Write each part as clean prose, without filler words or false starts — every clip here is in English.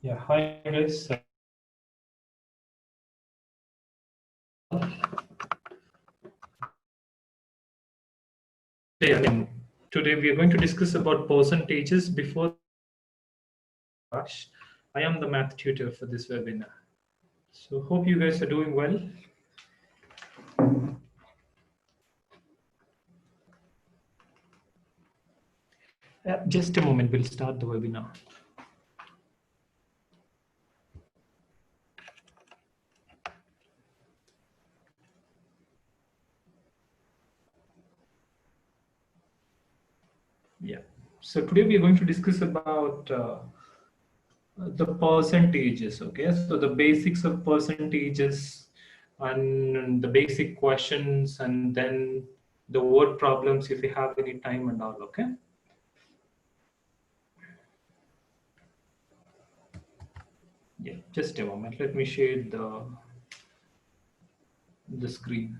Yeah, hi guys. Today we are going to discuss about percentages. Before Ash, I am the math tutor for this webinar. So hope you guys are doing well. Just a moment, we'll start the webinar. Yeah. So today we are going to discuss about the percentages. Okay. So the basics of percentages and the basic questions, and then the word problems if you have any time and all. Okay. Yeah. Just a moment. Let me share the screen.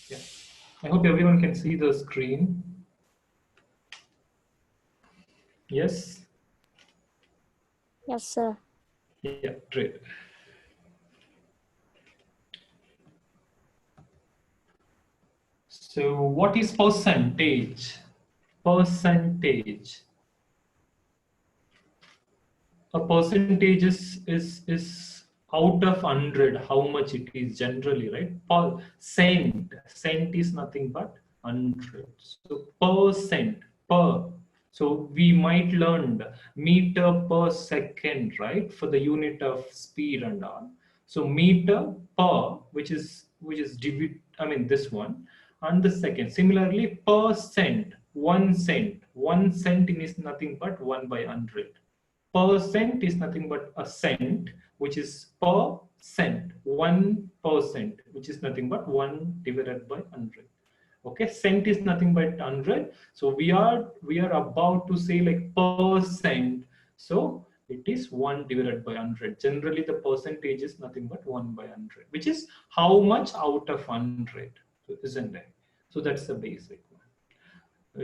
Yeah. I hope everyone can see the screen. Yes. Yes, sir. Yeah. Great. So what is percentage? Percentage. A percentage is out of 100 how much it is generally, right? Cent is nothing but 100. So percent, per, so we might learn meter per second, right, for the unit of speed and all. So meter per, which is I mean this one, and the second. Similarly, percent, 1 cent, 1 cent is nothing but 1 by 100. Percent is nothing but a cent, which is per cent. 1%, which is nothing but 1 divided by 100. Okay, cent is nothing but 100. So we are about to say like percent. So it is 1 divided by 100. Generally, the percentage is nothing but 1 by 100, which is how much out of 100, isn't it? So that's the basic one.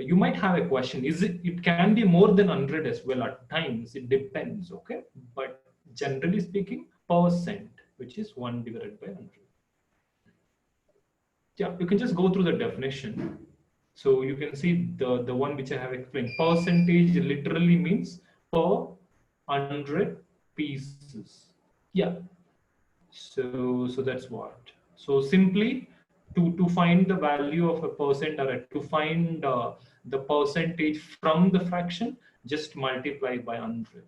You might have a question. It can be more than 100 as well at times. It depends, okay? But generally speaking, percent, which is 1 divided by 100. Yeah, you can just go through the definition. So you can see the one which I have explained. Percentage literally means per 100 pieces. Yeah. So that's what. So simply to find the value of a percent, or to find the percentage from the fraction, just multiply by 100.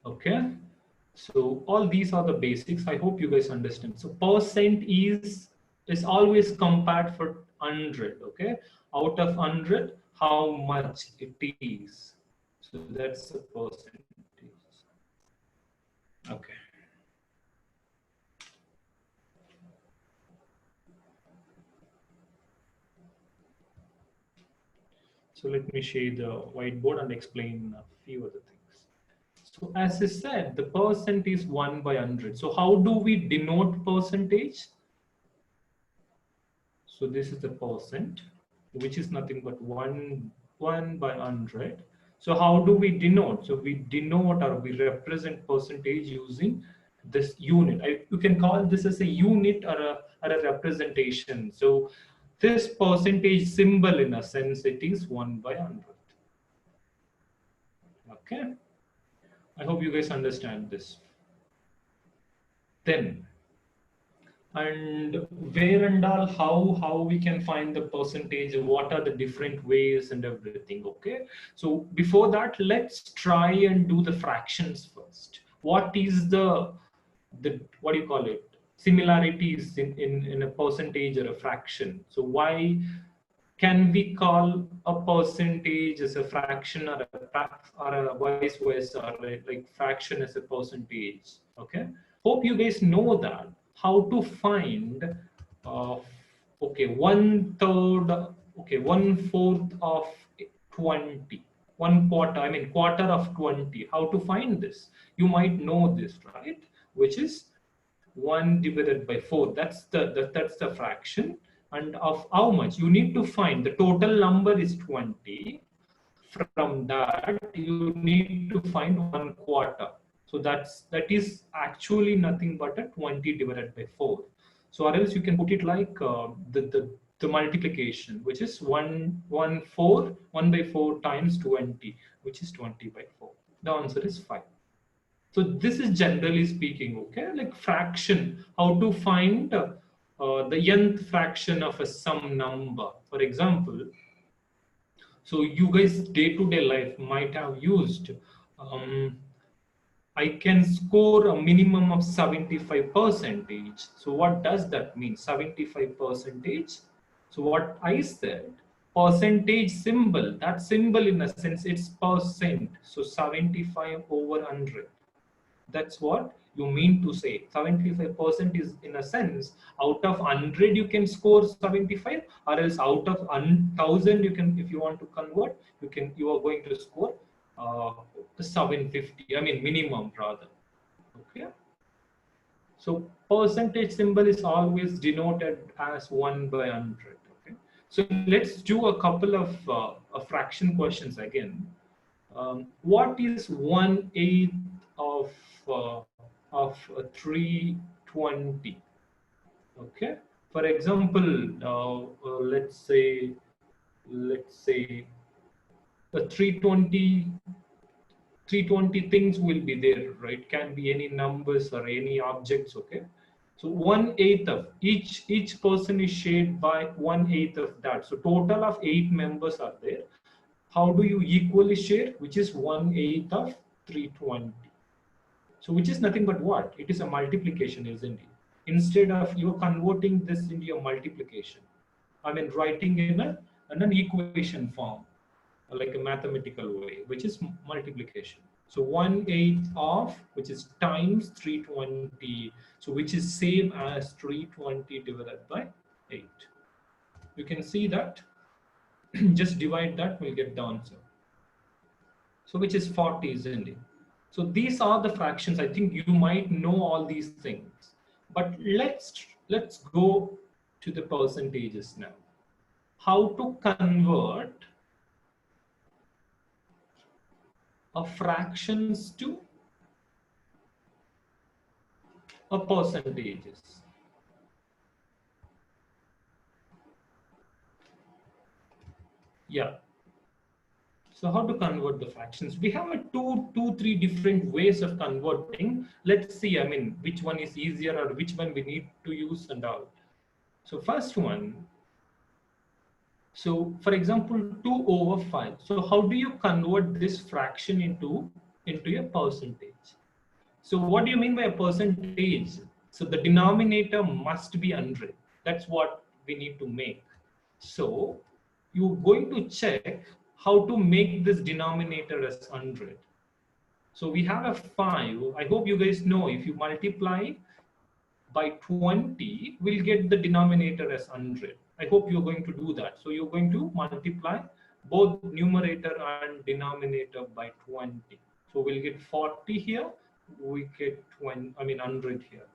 Okay. So all these are the basics. I hope you guys understand. So percent is always compared for 100. Okay. Out of 100, how much it is. So that's the percentage. Okay. So let me share the whiteboard and explain a few other things. So as I said, the percent is 1 by 100. So how do we denote percentage? So this is the percent, which is nothing but 1 by 100. So how do we denote? So we denote, or we represent percentage using this unit. You can call this as a unit, or a representation. So this percentage symbol, in a sense, it is 1 by 100. Okay. I hope you guys understand this. Then, and where and all, how we can find the percentage, what are the different ways and everything. Okay, so before that, let's try and do the fractions first. What is the what do you call it, similarities in a percentage or a fraction? So why can we call a percentage as a fraction, or a vice versa, or like fraction as a percentage? Okay, hope you guys know that how to find uh, okay, 1/3, okay, 1/4 of 20. 1/4, I mean quarter of 20. How to find this? You might know this, right? Which is 1 divided by 4. That's the fraction. And of how much? You need to find the total number is 20. From that, you need to find 1/4. So that is actually nothing but a 20 divided by 4. So or else you can put it like the multiplication, which is 1 by 4 times 20, which is 20 by 4. The answer is 5. So this is generally speaking, okay, like fraction, how to find the nth fraction of a some number. For example, so you guys day-to-day life might have used, I can score a minimum of 75 percentage. So what does that mean? 75 percentage. So what I said, percentage symbol, that symbol in a sense, it's percent. So 75 over 100. That's what you mean to say. 75% is in a sense, out of 100 you can score 75, or else out of 1000 you can, if you want to convert, you are going to score 750. I mean minimum rather. Okay. So percentage symbol is always denoted as 1 by 100. Okay. So let's do a couple of fraction questions again. What is 1/8 of uh, 320? Okay. For example, let's say the 320 things will be there, right? Can be any numbers or any objects. Okay. So 1/8 of each person is shared by 1/8 of that. So total of 8 members are there. How do you equally share? Which is 1/8 of 320. So which is nothing but what? It is a multiplication, isn't it? Instead of you converting this into a multiplication, I mean writing in an equation form, like a mathematical way, which is multiplication. So 1/8 of, which is times 320, so which is same as 320 divided by 8. You can see that. Just divide that, we'll get the answer. So which is 40, isn't it? So these are the fractions. I think you might know all these things, but let's go to the percentages now. How to convert a fractions to a percentages. Yeah. So how to convert the fractions? We have a three different ways of converting. Let's see, I mean, which one is easier or which one we need to use and all. So first one, so for example, 2 over 5. So how do you convert this fraction into a percentage? So what do you mean by a percentage? So the denominator must be 100. That's what we need to make. So you're going to check how to make this denominator as 100. So we have a 5. I hope you guys know if you multiply by 20, we'll get the denominator as 100. I hope you're going to do that. So you're going to multiply both numerator and denominator by 20. So we'll get 40 here, we get 100 here.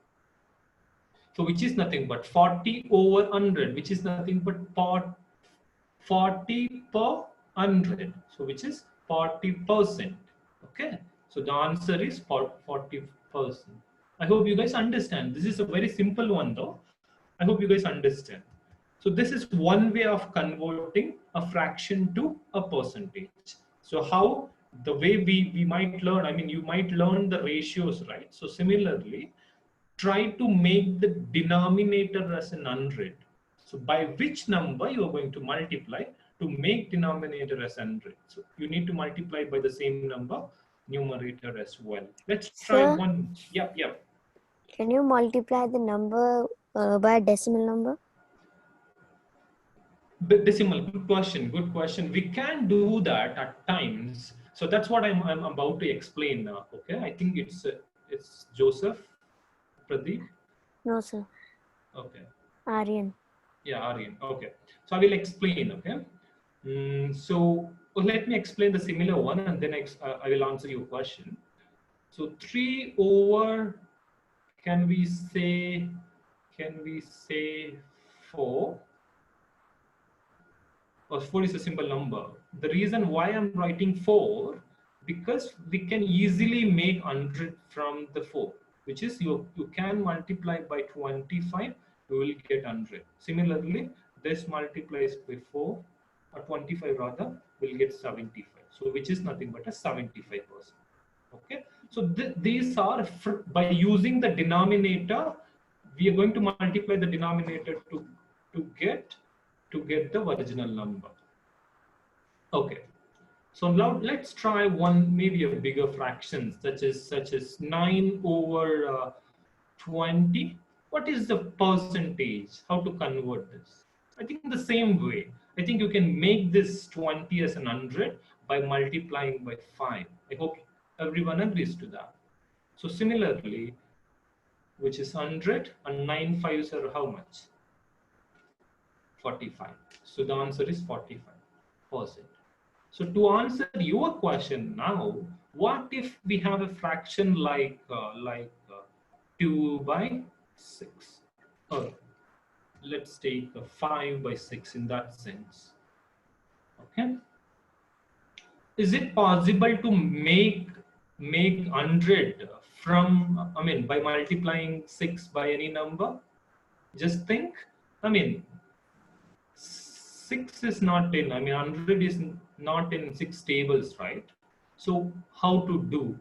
So which is nothing but 40 over 100, which is nothing but 40 per 100. So which is 40%. Okay. So the answer is 40%. I hope you guys understand. This is a very simple one though. I hope you guys understand. So this is one way of converting a fraction to a percentage. So how the way we might learn, I mean, you might learn the ratios, right? So similarly, try to make the denominator as an 100. So by which number you are going to multiply to make denominator as 100. So you need to multiply by the same number, numerator as well. Let's try Sir, one. Yep. can you multiply the number by a decimal number? Decimal, good question. We can do that at times. So that's what I'm about to explain now. Okay, I think it's Joseph, Pradeep. No, sir. Okay. Aryan. Yeah, Aryan. Okay. So I will explain. Okay. So Well, let me explain the similar one and then I will answer your question. So 3 over, can we say 4? Or 4 is a simple number. The reason why I'm writing 4, because we can easily make 100 from the 4, which is you can multiply by 25, you will get 100. Similarly, this multiplies by 4, or 25 rather, will get 75. So which is nothing but a 75%. Okay. So these are, by using the denominator, we are going to multiply the denominator to get the original number. Okay, so now let's try one, maybe a bigger fraction, such as 9 over 20. What is the percentage? How to convert this? I think the same way. I think you can make this 20 as an 100 by multiplying by 5. I hope everyone agrees to that. So similarly, which is 100, and 9 fives are how much? 45. So the answer is 45%. So to answer your question now, what if we have a fraction like 2 by 6? Or let's take 5 by 6 in that sense. Okay. Is it possible to make 100 from, I mean, by multiplying 6 by any number? Just think, I mean, 6 is not in, I mean, 100 is not in 6 tables, right? So how to do?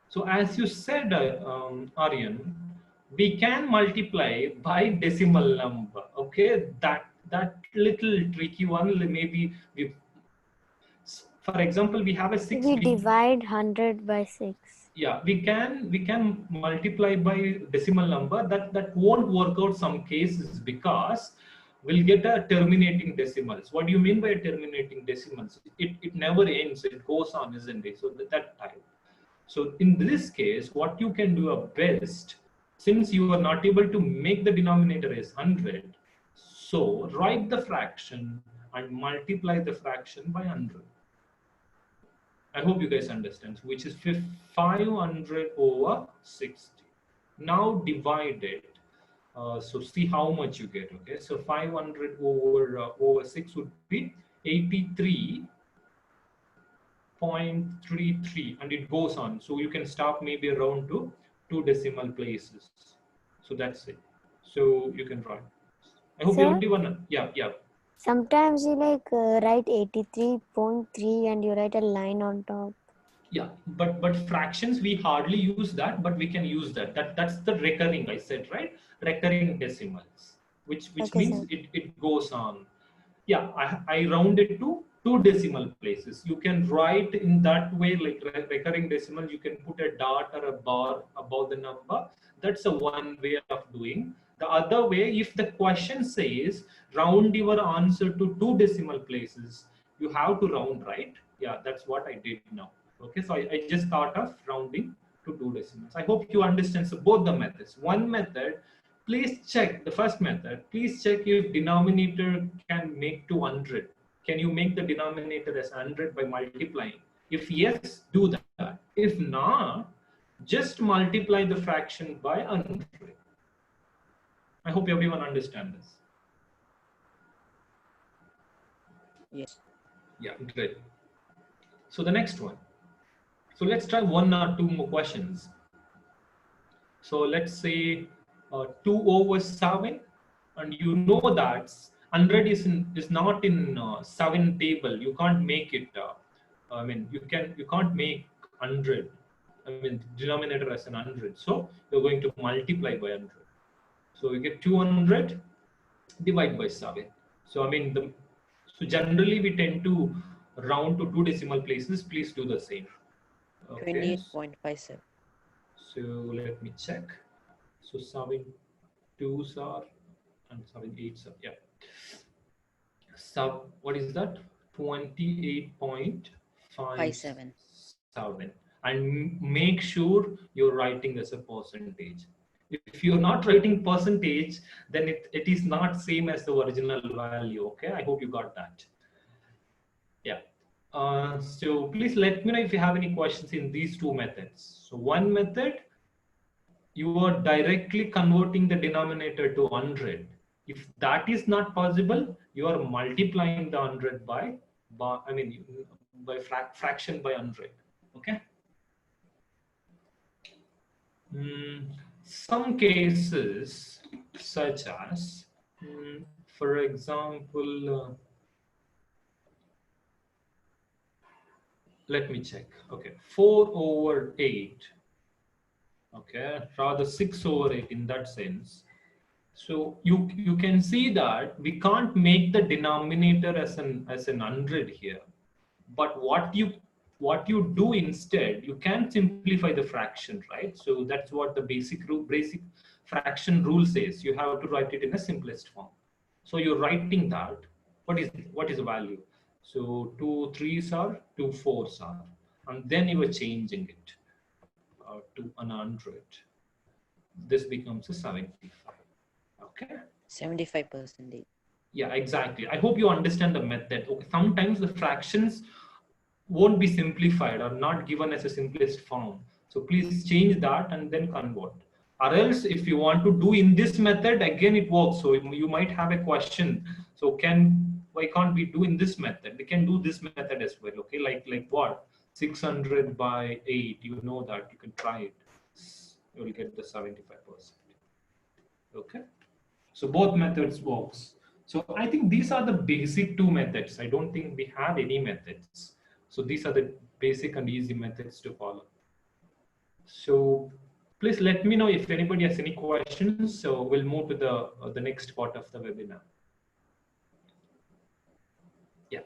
So as you said, Aryan, we can multiply by decimal number. Okay, that little tricky one, maybe we, for example, we have a 6. We divide 100 by 6. Yeah, we can multiply by decimal number. That won't work out some cases, because we'll get a terminating decimals. What do you mean by terminating decimals? It never ends, it goes on, isn't it? So that type. So in this case, what you can do at best, since you are not able to make the denominator as 100, so write the fraction and multiply the fraction by 100. I hope you guys understand, which is 500 over 60. Now divide it. So see how much you get. Okay, so 500 over 6 would be 83.33, and it goes on. So you can stop maybe around to 2 decimal places. So that's it. So you can write. I hope everyone. Yeah. Sometimes you write 83.3 and you write a line on top. Yeah, but fractions we hardly use that, but we can use that. That's the recurring, I said, right? Recurring decimals, which Okay, means sir. it goes on. Yeah, I round it to 2 decimal places. You can write in that way, like recurring decimal. You can put a dot or a bar above the number. That's a one way of doing. The other way, if the question says round your answer to 2 decimal places, you have to round, right? Yeah, that's what I did now. Okay, so I just thought of rounding to 2 decimals. I hope you understand. So both the methods. One method, please check the first method. Please check if denominator can make to 100. Can you make the denominator as 100 by multiplying? If yes, do that. If not, just multiply the fraction by 100. I hope everyone understands this. Yes. Yeah, great. So the next one. So let's try 1 or 2 more questions. So let's say 2 over 7, and you know that 100 is not in 7 table. You can't make it. I mean, you can't make 100. I mean, denominator as an 100. So you're going to multiply by 100. So you get 200 divide by 7. So I mean, so generally we tend to round to 2 decimal places. Please do the same. Okay. 28.57. So let me check. So 7 2s are and 7 8s are, yeah. So what is that? 28.57. And make sure you're writing as a percentage. If you're not writing percentage, then it is not same as the original value. Okay, I hope you got that. Yeah. So please let me know if you have any questions in these two methods. So one method, you are directly converting the denominator to 100. If that is not possible, you are multiplying the 100 by I mean, by fraction by 100. Okay. Some cases, such as, for example, let me check. Okay, 4/8. Okay, rather 6/8 in that sense. So you can see that we can't make the denominator as an 100 here. But what you do instead, you can simplify the fraction, right? So that's what the basic fraction rule says. You have to write it in a simplest form. So you're writing that. What is the value? So 2 3s are 2 4s are, and then you are changing it to an 100. This becomes a 75. Okay. 75%. Yeah, exactly. I hope you understand the method. Okay, sometimes the fractions won't be simplified or not given as a simplest form. So please change that and then convert. Or else, if you want to do in this method, again it works. So you might have a question. So why can't we do in this method? We can do this method as well. Okay, like what? 600 by 8. You know that you can try it. You will get the 75%. Okay. So both methods works. So I think these are the basic two methods. I don't think we have any methods. So these are the basic and easy methods to follow. So please let me know if anybody has any questions. So we'll move to the next part of the webinar. Yeah.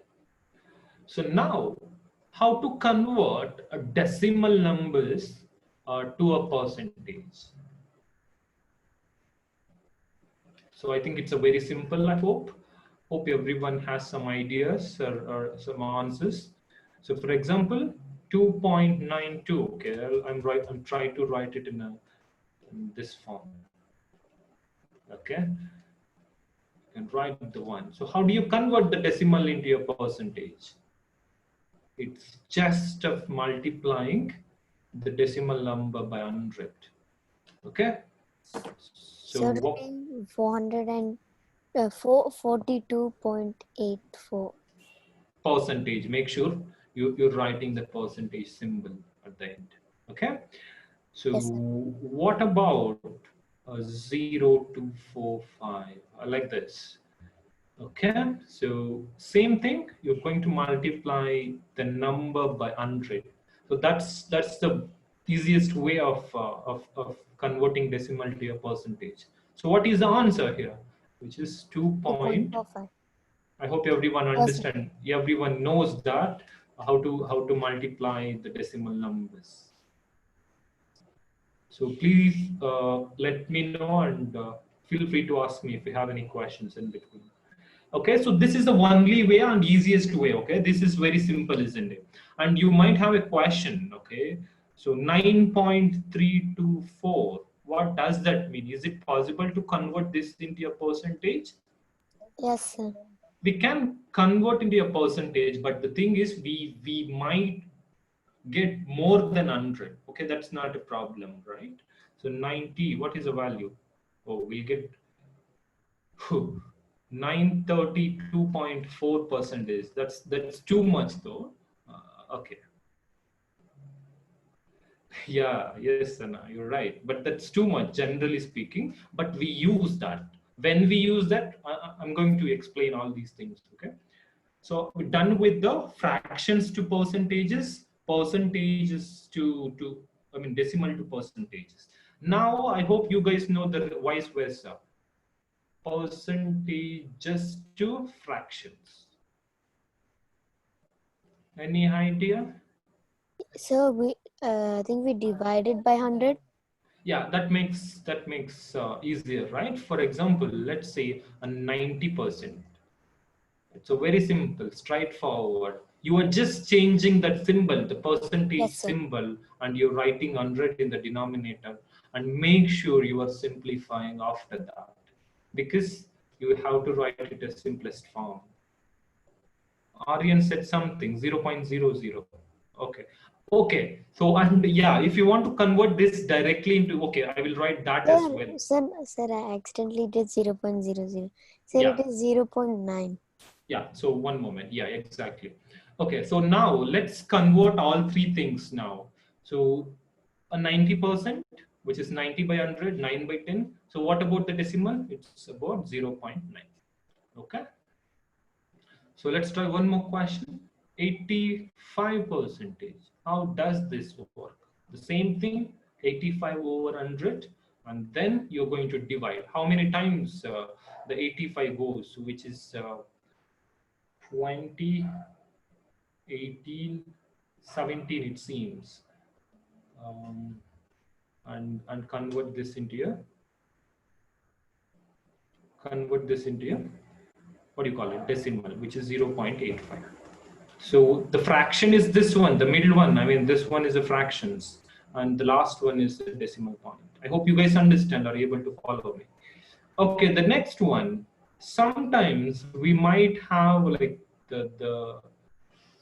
So now, how to convert a decimal numbers to a percentage. So I think it's a very simple, I hope. Hope everyone has some ideas or some answers. So for example, 2.92, okay, I'm trying to write it in this form. Okay, you can write the one. So how do you convert the decimal into a percentage? It's just of multiplying the decimal number by 100. Okay. So So 42.84. Percentage. Make sure you're writing the percentage symbol at the end. Okay. So Yes, what about 0.245? Like this. Okay. So same thing. You're going to multiply the number by 100. So that's the easiest way of converting decimal to a percentage. So what is the answer here? Which is 2.45. I hope everyone understands. Everyone knows that how to multiply the decimal numbers. So please let me know and feel free to ask me if you have any questions in between. Okay, so this is the only way and easiest way. Okay, this is very simple, isn't it? And you might have a question. Okay, so 9.324. What does that mean? Is it possible to convert this into a percentage? Yes, sir. We can convert into a percentage, but the thing is we might get more than 100. Okay, that's not a problem, right? So 90, what is the value? Oh, we get 932.4%. That's too much though. Okay. Yeah, yes, Anna, you're right. But that's too much, generally speaking. But we use that. When we use that, I'm going to explain all these things. Okay. So we're done with the fractions to percentages, percentages to I mean decimal to percentages. Now I hope you guys know the vice versa. Percentages to fractions. Any idea? So I think we divided by 100. Yeah, that makes easier, right? For example, let's say a 90%. It's a very simple, straightforward. You are just changing that symbol, the percentage Yes, sir. symbol, and you're writing 100 in the denominator. And make sure you are simplifying after that, because you have to write it as simplest form. Aryan said something 0.00. Okay. Okay. So, and yeah, if you want to convert this directly into, okay, I will write that as well. Sir, I accidentally did 0.00. Sir, Yeah. it is 0.9. Yeah. So one moment. Yeah, exactly. Okay. So now let's convert all three things now. So a 90%, which is 90 by 100, 9 by 10. So what about the decimal? It's about 0.9. Okay. So let's try one more question. 85 percentage. How does this work? The same thing, 85 over 100, and then you're going to divide. How many times the 85 goes, which is 20, 18, 17, it seems. And convert this into a, what do you call it, decimal, which is 0.85. So the fraction is this one, the middle one. I mean, this one is a fractions, and the last one is a decimal point. I hope you guys understand, are able to follow me. Okay, the next one. Sometimes we might have like the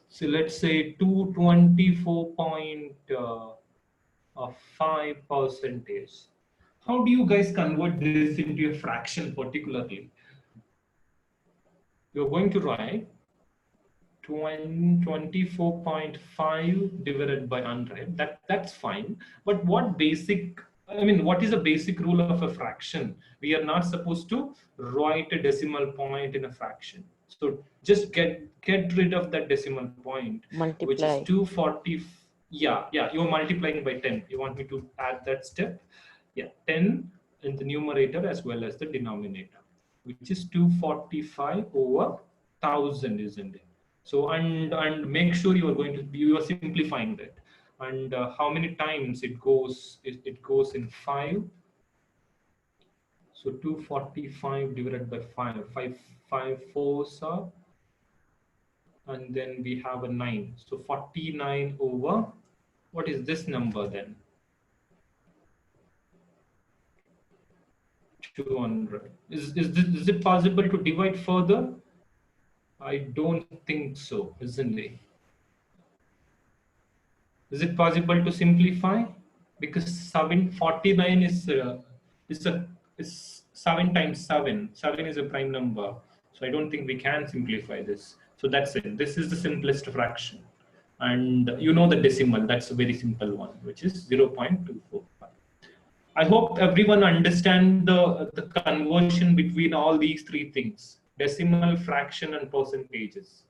so let's say 224.5 percentage. How do you guys convert this into a fraction particularly? You're going to write 24.5 divided by 100. That's fine. But what basic, I mean, what is a basic rule of a fraction? We are not supposed to write a decimal point in a fraction. So just get rid of that decimal point, which is Multiply. 240. Yeah, you're multiplying by 10. You want me to add that step? Yeah, 10 in the numerator as well as the denominator, which is 245 over 1000, isn't it? So and make sure you are going to be, you are simplifying that, and how many times it goes, it goes in 5. So 245 divided by 5, 5 fours are, and then we have a 9. So 49 over, what is this number then? 200. Is it possible to divide further? I don't think so, isn't it? Is it possible to simplify? Because 749 is 7 times 7. 7 is a prime number, so I don't think we can simplify this. So that's it. This is the simplest fraction, and you know the decimal. That's a very simple one, which is 0.245. I hope everyone understand the conversion between all these three things: decimal, fraction, and percentages.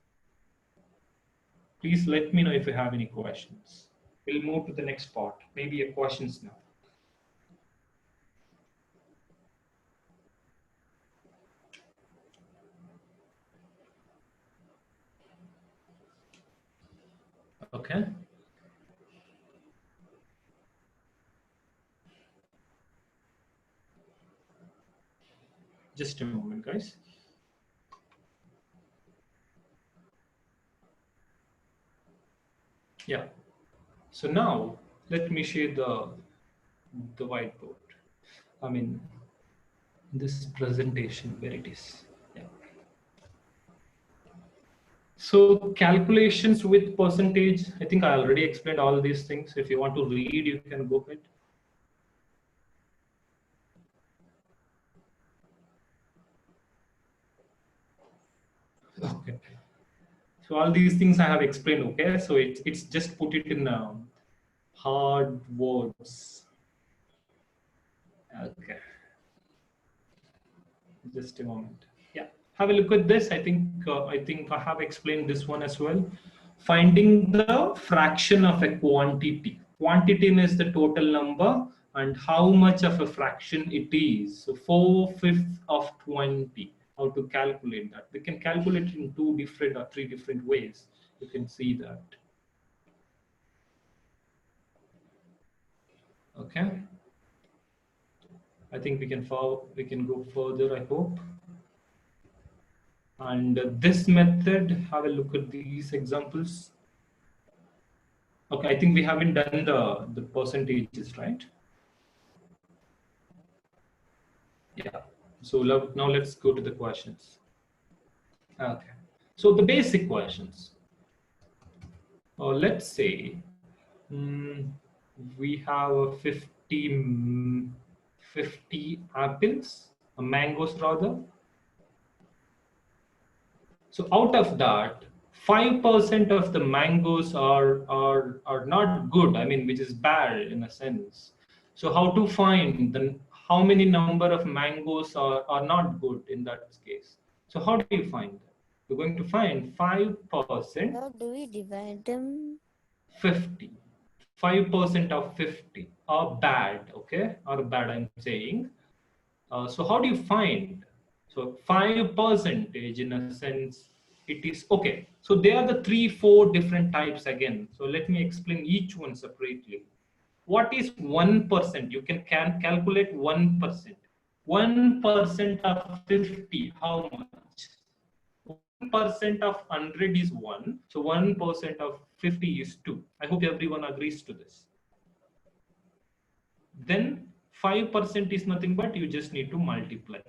Please let me know if you have any questions. We'll move to the next part. Maybe your questions now. Okay. Just a moment, guys. Yeah. So now let me share the whiteboard. I mean, this presentation where it is. Yeah. So calculations with percentage. I think I already explained all these things. If you want to read, you can go ahead. Okay. So all these things I have explained. Okay. So it's just put it in hard words. Okay. Just a moment. Yeah, have a look at this. I think I have explained this one as well. Finding the fraction of a quantity. Quantity is the total number and how much of a fraction it is. So 4/5 of 20. How to calculate that? We can calculate in 2 different or 3 different ways. You can see that. Okay. I think we can go further, I hope. And this method, have a look at these examples. Okay, I think we haven't done the percentages, right? Yeah. So now let's go to the questions. Okay. So the basic questions. Let's say we have a 50 apples, mangoes rather. So out of that, 5% of the mangoes are not good. I mean, which is bad in a sense. So how to find the how many number of mangoes are not good in that case? So how do you find that? You're going to find 5%, How do we divide them? 50. 5% of 50 are bad, okay? Are bad, I'm saying. So how do you find? So 5% in a sense, it is okay. So there are the 3, 4 different types again. So let me explain each one separately. What is 1%? You can calculate 1%. 1% of 50, how much? 1% of 100 is 1. So 1% of 50 is 2. I hope everyone agrees to this. Then 5% is nothing but you just need to multiply,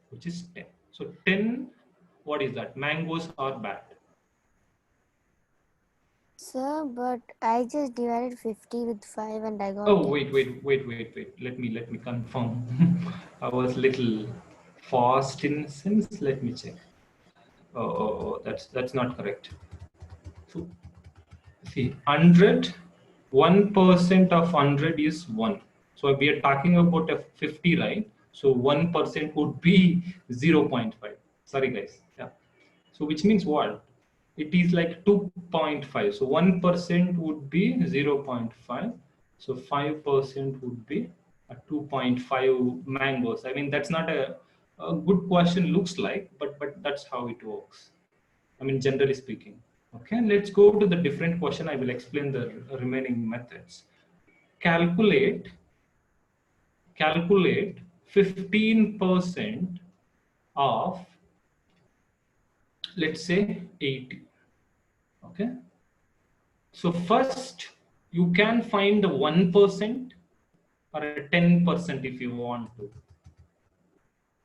which is 10. So 10, what is that? Mangoes are bad. Sir, but I just divided 50 with 5 and I got Oh, 10. wait. Let me confirm. I was little fast in sense. Let me check. Oh, that's not correct. So see, 100, 1% of 100 is 1. So we are talking about a 50, right? So 1% would be 0.5. Sorry, guys. Yeah. So which means what? It is like 2.5. So 1% would be 0.5. So 5% would be a 2.5 mangoes. I mean, that's not a good question looks like, but that's how it works. I mean, generally speaking. Okay, let's go to the different question. I will explain the remaining methods. Calculate 15% of, let's say, 80. Okay. So first, you can find the 1% or a 10% if you want to.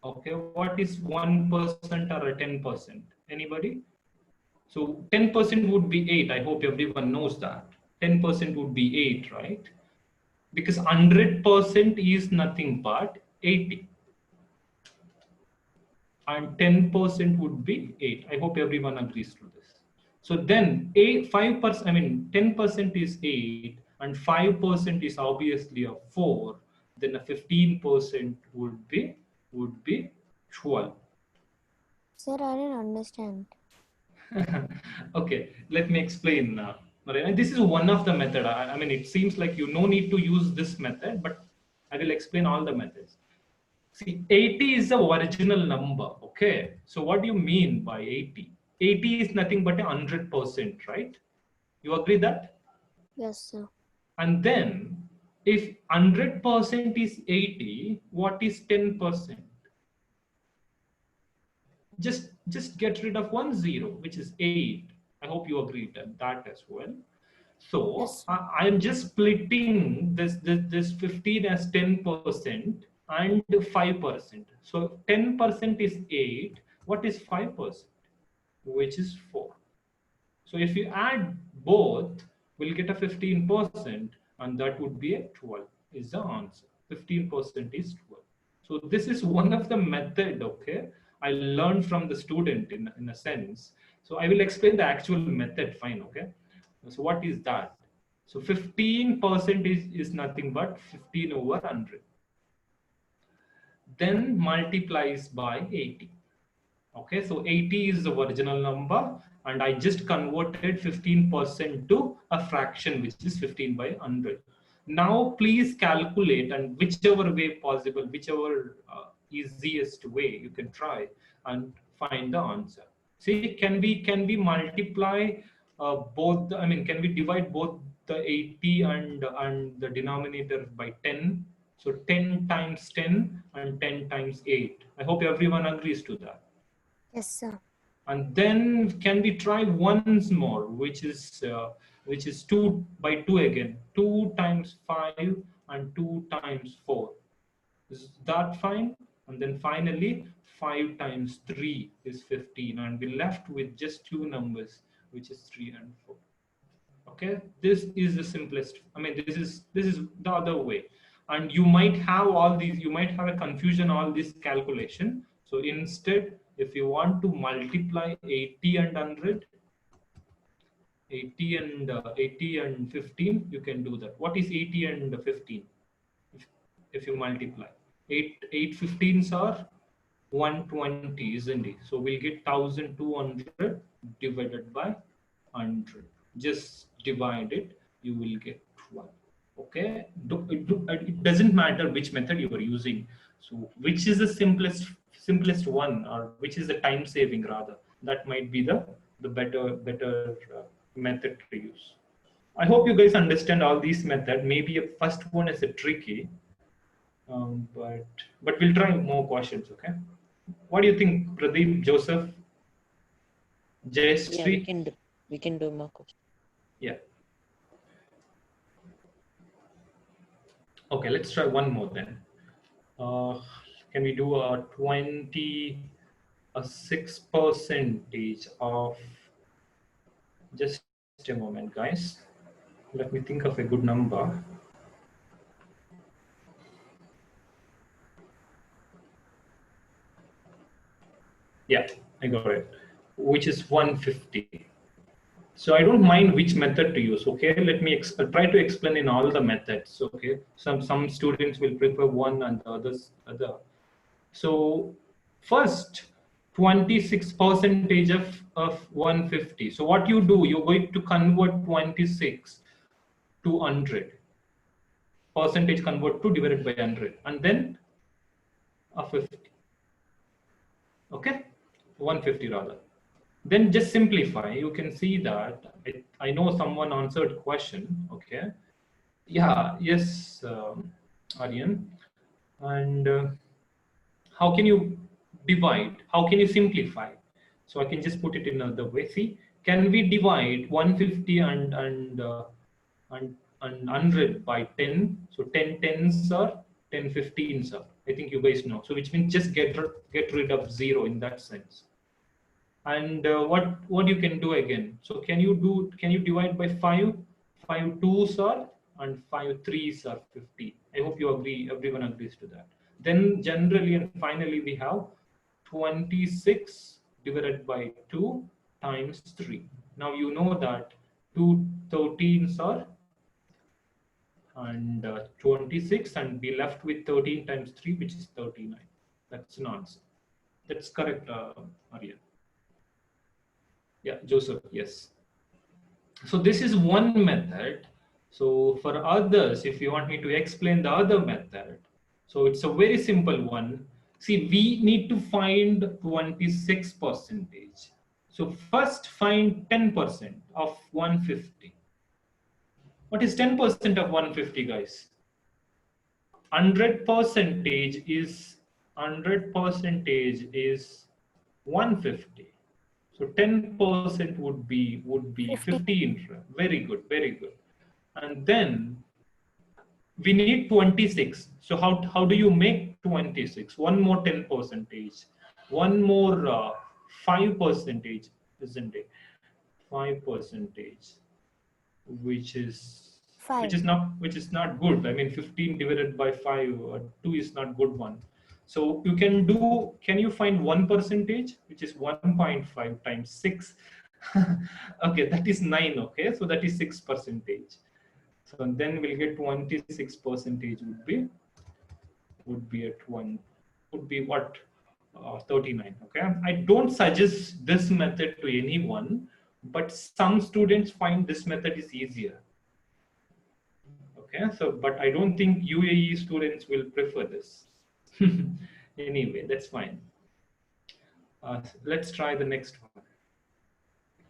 Okay, what is 1% or a 10%? Anybody? So 10% would be 8. I hope everyone knows that. 10% would be 8, right? Because 100% is nothing but 80. And 10% would be 8. I hope everyone agrees to this. So then 5%, I mean 10% is 8 and 5% is obviously a 4. Then a 15% would be 12. Sir, I didn't understand. Okay, let me explain. And this is one of the method. I mean, it seems like you no need to use this method, but I will explain all the methods. See, 80 is the original number. Okay, so what do you mean by 80? 80 is nothing but 100%, right? You agree that? Yes, sir. And then, if 100% is 80, what is 10%? Just get rid of 10, which is 8. I hope you agree that as well. So Yes, sir. I am just splitting this 15 as 10% and 5%. So 10% is 8. What is 5%? Which is 4. So if you add both, we'll get a 15%, and that would be a 12 is the answer. 15% is 12. So this is one of the method, okay? I learned from the student in a sense. So I will explain the actual method, fine, okay? So what is that? So 15% is nothing but 15 over 100. Then multiplies by 80. Okay, so 80 is the original number, and I just converted 15% to a fraction, which is 15 by 100. Now, please calculate, and whichever way possible, whichever easiest way you can try and find the answer. See, can we multiply both? I mean, can we divide both the 80 and the denominator by 10? So 10 times 10 and 10 times 8. I hope everyone agrees to that. Yes, sir. And then can we try once more, which is 2 by 2 again, 2 times 5 and 2 times 4. Is that fine? And then finally, 5 times 3 is 15. And we're left with just two numbers, which is 3 and 4. Okay, this is the simplest. I mean, this is the other way. And you might have all these, you might have a confusion, all this calculation. So instead, if you want to multiply 80 and 100, 80 and 15, you can do that. What is 80 and 15? If you multiply 8 15s are 120, isn't it? So we'll get 1200 divided by 100. Just divide it, you will get 12. Okay, it doesn't matter which method you are using. So which is the simplest one, or which is the time saving rather, that might be the better method to use. I hope you guys understand all these methods. Maybe a first one is a tricky, but we'll try more questions. Okay, what do you think, Pradeep, Joseph, Yeah, Jayashree? we can do more questions. Yeah. Okay, let's try one more then. Can we do a 6 percentage of, just a moment, guys. Let me think of a good number. Yeah, I got it, which is 150. So I don't mind which method to use. Okay, let me try to explain in all the methods. Okay, some students will prefer one and the others other. So first, 26 percentage of 150. So what you do, you're going to convert 26 to 100. Percentage convert to divided by 100, and then a 50. Okay, 150 rather. Then just simplify. You can see that I know someone answered question. Okay, yeah, yes, Aryan. And how can you divide? How can you simplify? So I can just put it in another way. See, can we divide 150 and 100 by 10? So 10 tens are 10 15s are. I think you guys know. So which means just get rid of 0 in that sense. And what you can do again? So can you divide by 5? 5 twos are, and 5 threes are 50. I hope you agree. Everyone agrees to that. Then generally and finally we have 26 divided by 2 times 3. Now you know that 2 13s are, and 26, and be left with 13 times 3, which is 39. That's an answer. That's correct, Aryan. Yeah, Joseph, yes. So this is one method. So for others, if you want me to explain the other method, so it's a very simple one. See, we need to find 26 percentage. So first find 10% of 150. What is 10% of 150, guys? 100 percentage is 150. So 10% would be 15. Very good, very good. And then we need 26. So how do you make 26? One more 10 percentage, one more 5 percentage, isn't it? 5 percentage, which is 5. which is not good. I mean, 15 divided by 5, 2 is not good one. So you can you find 1 percentage, which is 1.5 times 6? Okay, that is 9. Okay, so that is 6 percentage. So then we'll get 26 percentage would be at one, would be what? 39. Okay, I don't suggest this method to anyone, but some students find this method is easier. Okay, so but I don't think UAE students will prefer this. Anyway, that's fine. Let's try the next one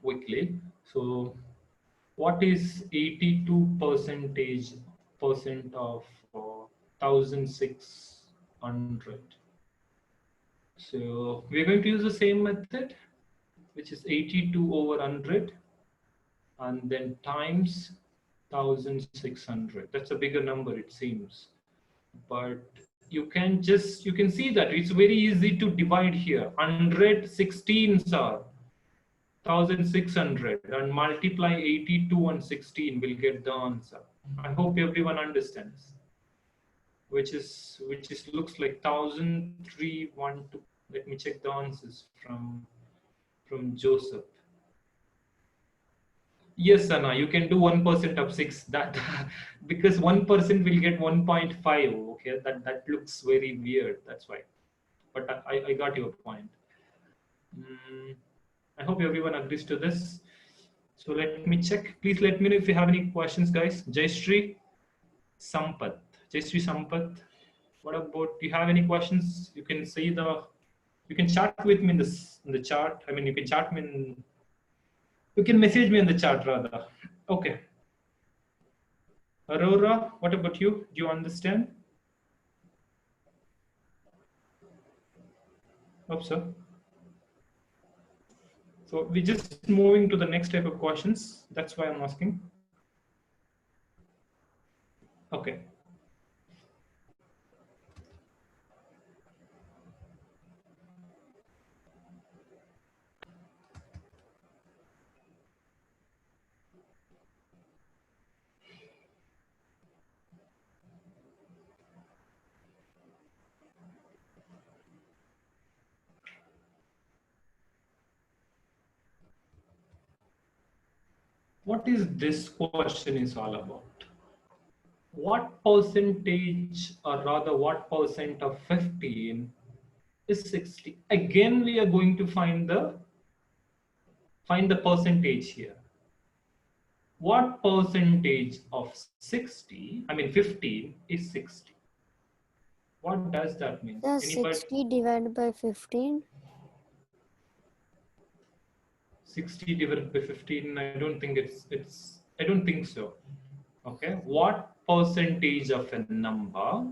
quickly. So what is 82% of 1600? So we're going to use the same method, which is 82 over 100, and then times 1600. That's a bigger number, it seems, but you can see that it's very easy to divide here. 100 16s are 1600, and multiply 82 and 16 will get the answer. I hope everyone understands. Which is looks like 1312. Let me check the answers from Joseph. Yes, Anna, you can do 1% of 6. That because 1% will get 1.5. Okay, that looks very weird. That's why. But I got your point. Mm, I hope everyone agrees to this. So let me check. Please let me know if you have any questions, guys. Jayshree Sampath. Jayshree Sampath. What about? Do you have any questions? You can say the. You can chat with me in the chat. I mean, you can chat me in. You can message me in the chat rather. Okay. Aurora, what about you? Do you understand? Hope so. So we're just moving to the next type of questions. That's why I'm asking. Okay. What is this question is all about? What percentage, or rather what percent of 15 is 60? Again, we are going to find the percentage here. What percentage of 60, I mean 15, is 60? What does that mean? So 60 divided by 15. 60 divided by 15, I don't think I don't think so. Okay, what percentage of a number,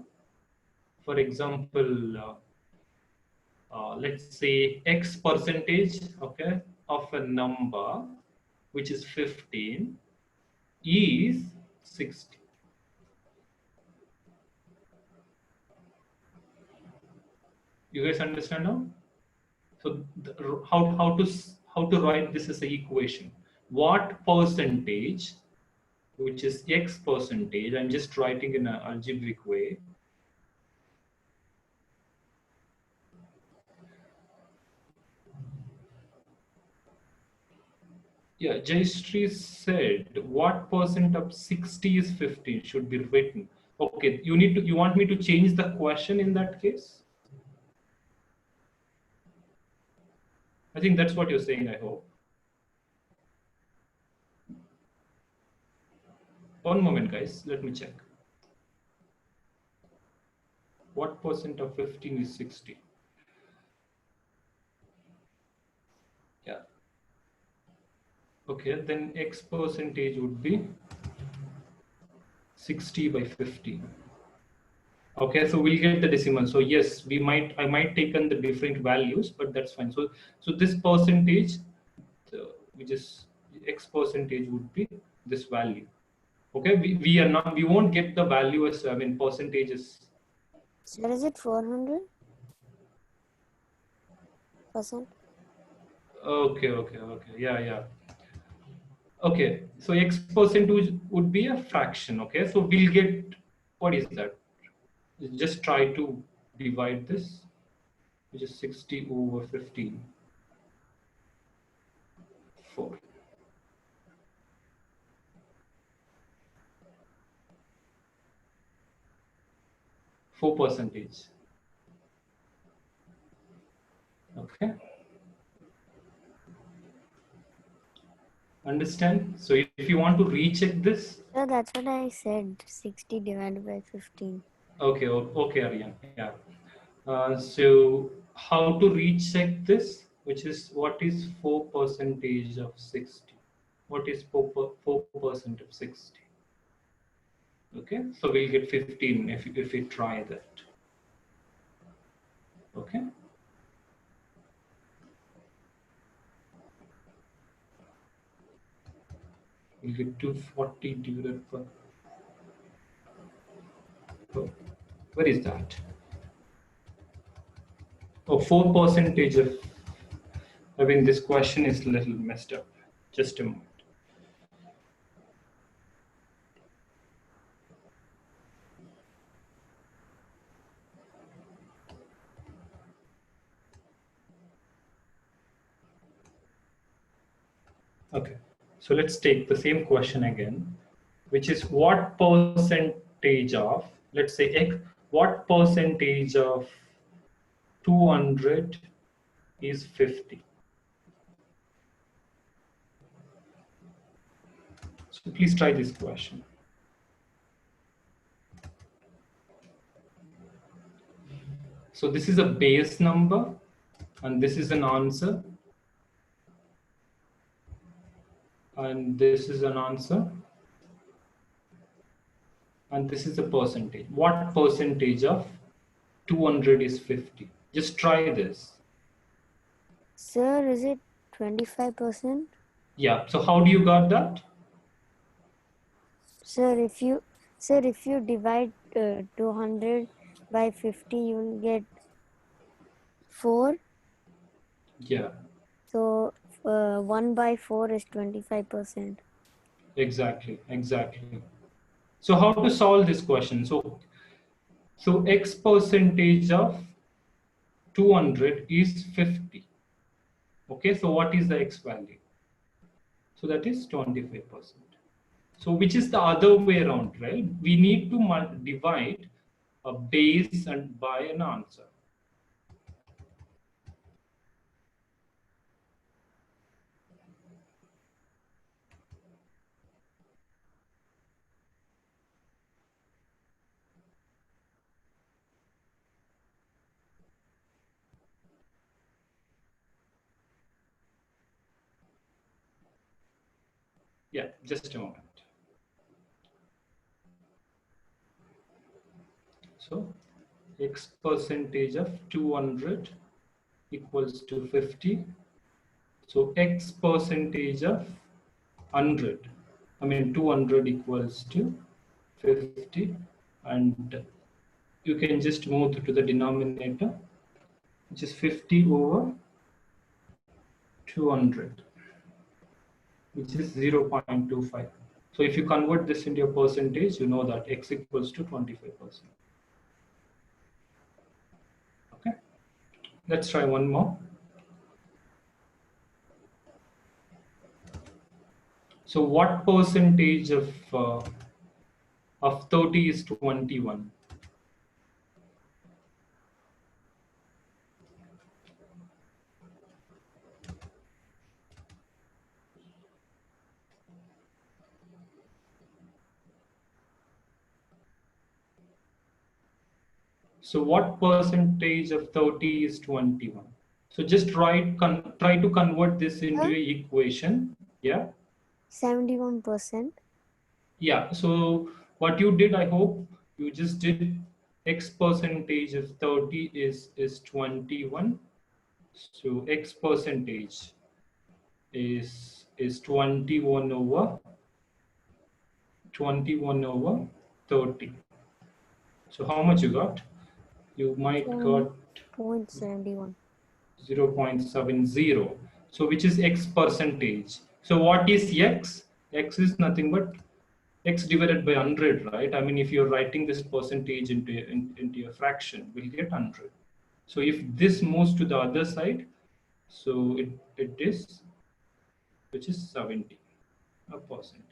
for example, let's say X percentage, okay, of a number which is 15 is 60. You guys understand now? So how to write this as an equation? What percentage, which is X percentage, I'm just writing in an algebraic way. Yeah, Jayshree said, what percent of 60 is 15 should be written? Okay, you want me to change the question in that case? I think that's what you're saying, I hope. One moment, guys, let me check. What percent of 15 is 60? Yeah. Okay, then X percentage would be 60 by 15. Okay, so we'll get the decimal. So yes, I might take on the different values, but that's fine. So this percentage, which is X percentage, would be this value. Okay, we won't get the value as, I mean, percentages. So is it 400%? Okay, yeah. Okay, so X percentage would be a fraction. Okay, so we'll get, what is that? Just try to divide this, which is 60 over 15. 4. 4%. Okay. Understand? So if you want to recheck this. So that's what I said, 60 divided by 15. Okay, Aryan. Yeah. So how to recheck this, which is what is 4% of 60? What is 4% of 60? Okay, so we'll get 15 if we try that. Okay. We'll get 240 divided by. Oh, where is that? Oh, 4% of, I mean, this question is a little messed up. Just a moment. Okay, so let's take the same question again, which is what percentage of, let's say X, what percentage of 200 is 50? So please try this question. So this is a base number and this is an answer. And this is an answer. And this is a percentage. What percentage of 200 is 50? Just try this. Sir, is it 25%? Yeah, so how do you got that? Sir, if you divide 200 by 50, you will get 4. Yeah, So 1 by 4 is 25%. exactly. So how to solve this question? So X percentage of 200 is 50. Okay, so what is the X value? So that is 25%. So which is the other way around, right? We need to divide a base and by an answer. Yeah, just a moment. So X percentage of 200 equals to 50. So X percentage of 100, I mean 200 equals to 50. And you can just move to the denominator, which is 50 over 200, which is 0.25. So if you convert this into a percentage, you know that X equals to 25%. Okay, let's try one more. So what percentage of 30 is 21? So what percentage of 30 is 21? So just try to convert this into Huh? an equation. Yeah. 71%. Yeah. So what you did, I hope you just did X percentage of 30 is 21. So X percentage is 21 over 30. So how much you got? You might got 0.71. 0.70. So which is X percentage. So what is X? X is nothing but X divided by 100, right? I mean, if you're writing this percentage into a fraction, we'll get 100. So if this moves to the other side, so it is, which is 70, a percentage.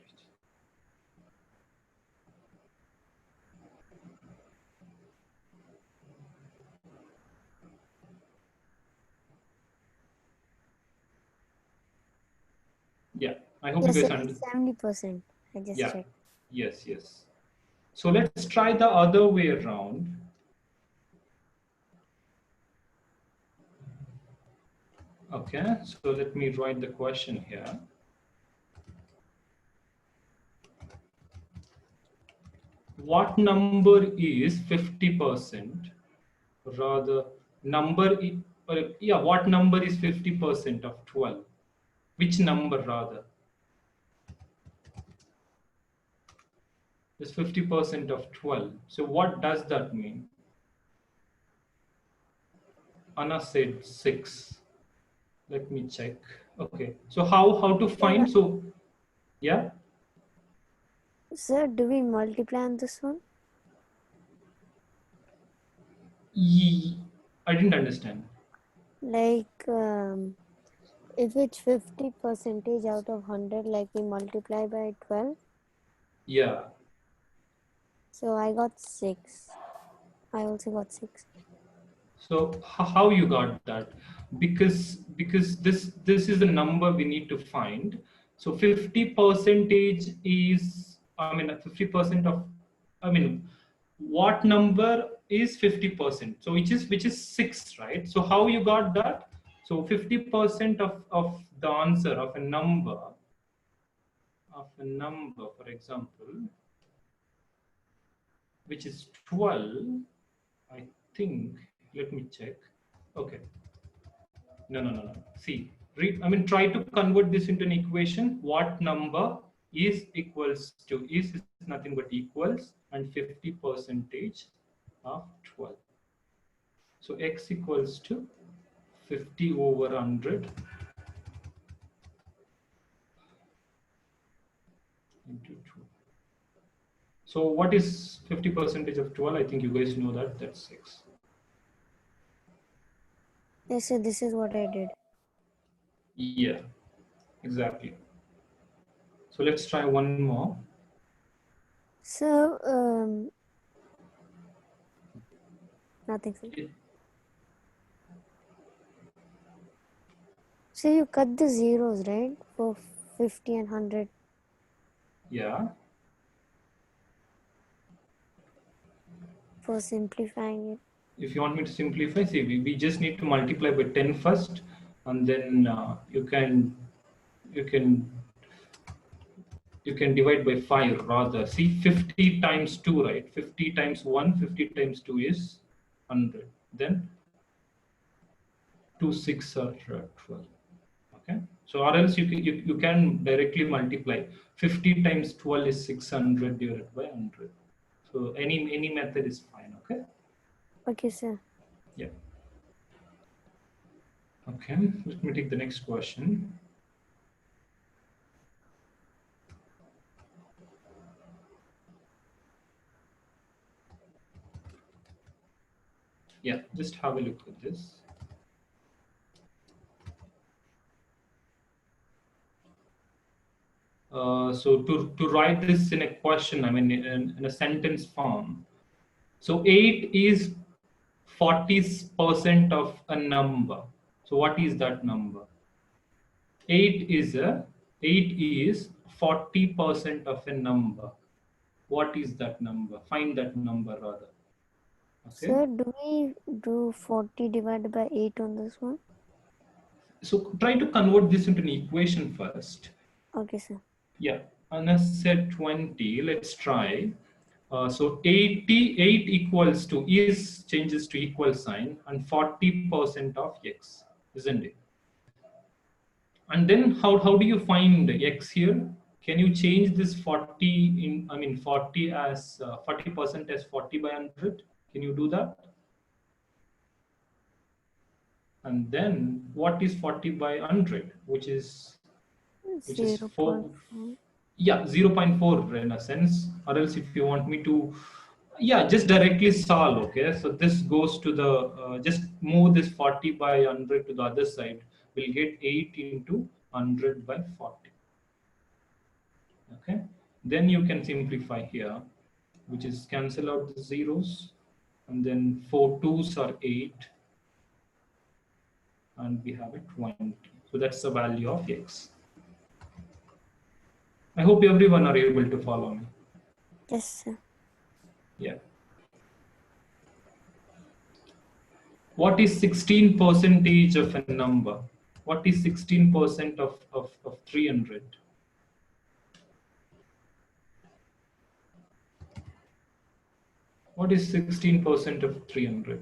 Yeah, I hope Yes, you sir, guys it's understand. 70%. I just Yeah, checked. yes. So let's try the other way around. Okay, so let me write the question here. What number is 50%? Rather, what number is 50% of 12? Which number rather? Is 50% of 12. So what does that mean? Anna said 6. Let me check. Okay. So how to find? So yeah. Sir, do we multiply on this one? I didn't understand. Like, if it's 50% out of 100, like we multiply by 12. Yeah. So I got 6. I also got 6. So how you got that? Because this is the number we need to find. So 50% is, I mean, 50% of, I mean, what number is 50%? So which is 6, right? So how you got that? So 50% of the answer of a number, for example, which is 12, I think. Let me check. Okay. No. See, I mean, try to convert this into an equation. What number is equals to, is nothing but equals, and 50% of 12. So x equals to 50 over 100 into 2. So what is 50% of 12? I think you guys know that. That's 6. Yes, sir, this is what I did. Yeah, exactly. So let's try one more. So, nothing, sir. So you cut the zeros, right? For 50 and 100. Yeah. For simplifying it. If you want me to simplify, see, we just need to multiply by 10 first, and then you can divide by 5 rather. See, 50 times 2, right? 50 times 1, 50 times 2 is 100. Then 2 6 are 12. Okay. So or else you can directly multiply. 50 times 12 is 600 divided by 100. So any method is fine. Okay. Okay, sir. Yeah. Okay. Let me take the next question. Yeah, just have a look at this. So to write this in a question, I mean, in a sentence form. So 8 is 40% of a number. So what is that number? 8 is 40% of a number. What is that number? Find that number rather. Okay. Sir, do we do 40 divided by 8 on this one? So try to convert this into an equation first. Okay, sir. Yeah, Anas said 20. Let's try. So 88 equals to is changes to equal sign and 40% of x, isn't it? And then how do you find x here? Can you change this 40 in, I mean 40 as 40% as 40 by 100? Can you do that? And then what is 40 by 100, which is 4? 0.4. Yeah, 0.4 in a sense. Or else if you want me to, yeah, just directly solve. Okay, so this goes to the just move this 40 by 100 to the other side. We'll get 8 into 100 by 40. Okay, then you can simplify here, which is cancel out the zeros, and then 4 2s are 8, and we have a 20. So that's the value of x. I hope everyone are able to follow me. Yes, sir. Yeah. What is 16% of a number? What is 16% of 300? What is 16% of 300?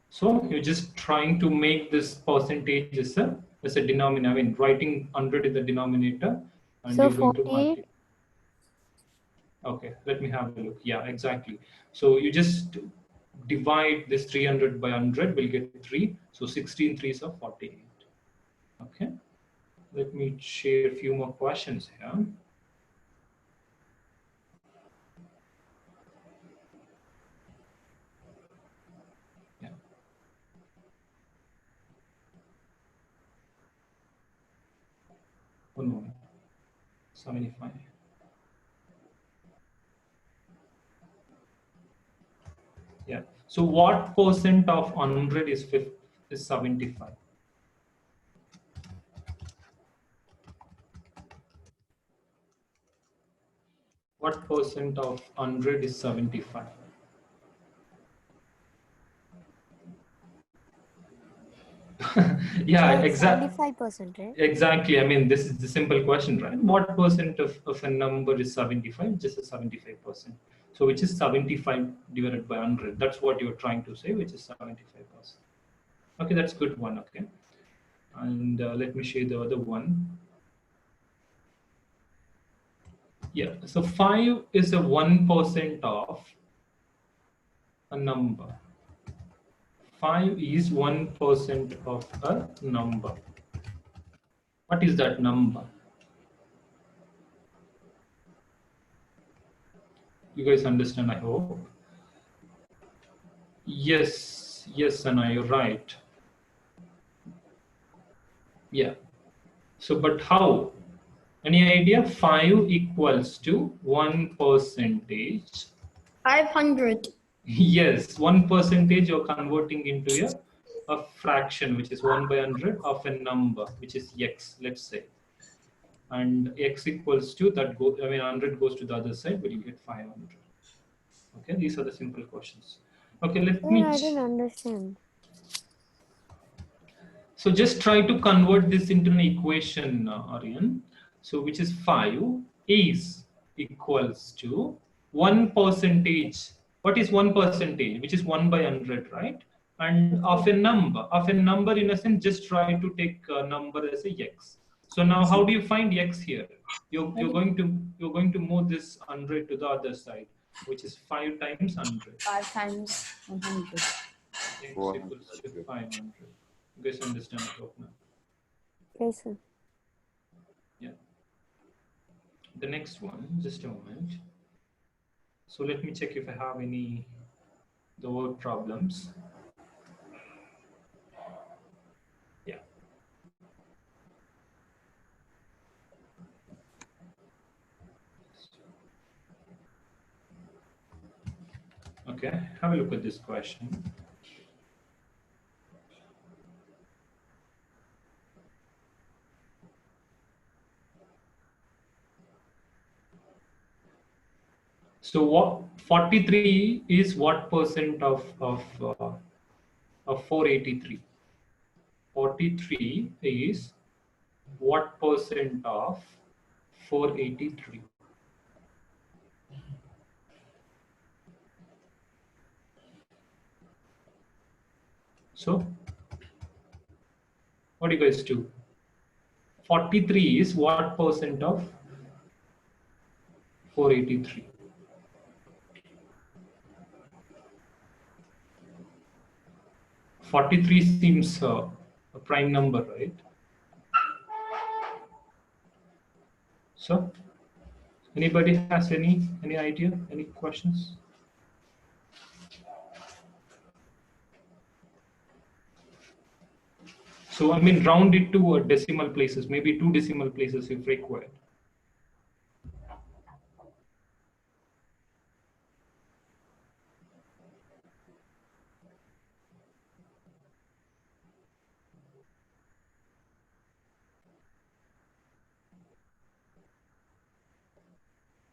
So you're just trying to make this percentage as a denominator. I mean, writing 100 in the denominator, and So you're going to 48. multiply. Okay, let me have a look. Yeah, exactly. So you just divide this 300 by 100, we'll get 3. So 16 threes are 48. Okay. Let me share a few more questions here. Yeah. One moment. 75. Yeah. So what percent of 100 is 75? What percent of 100 is 75? Yeah, Sir, exactly. 75%, right? Exactly. I mean, this is the simple question, right? What percent of a number is 75? Just a 75%. So which is 75 divided by 100? That's what you're trying to say, which is 75%. Okay, that's good one. Okay. And let me show you the other one. Yeah. So 5 is a 1% of a number. 5 is 1% of a number. What is that number? You guys understand, I hope. Yes, Anna, you're right. Yeah. So, but how? Any idea? 5 equals to 1 percentage. 500. Yes, 1 percentage you're converting into a fraction, which is 1 by 100 of a number, which is x, let's say. And x equals to that, 100 goes to the other side, but you get 500. Okay, these are the simple questions. Okay, let Sir, me. I didn't understand. So just try to convert this into an equation, Aryan. So which is 5 is equals to 1 percentage. What is 1 percentage? Which is 1 by 100, right? And of a number in a sense, just try to take a number as a x. So now how do you find x here? You're going to move this 100 to the other side, which is 5 times 100. 5 times 100. X equals to 500. You guys understand the hope now? Yes, sir. Yeah. The next one, just a moment. So let me check if I have any the word problems. Yeah. Okay, have a look at this question. So what 43 is what percent of 483? 43 is what percent of 483? So what do you guys do? 43 is what percent of 483? 43 seems a prime number, right? So, anybody has any idea, any questions? So, I mean, round it to decimal places, maybe 2 decimal places if required.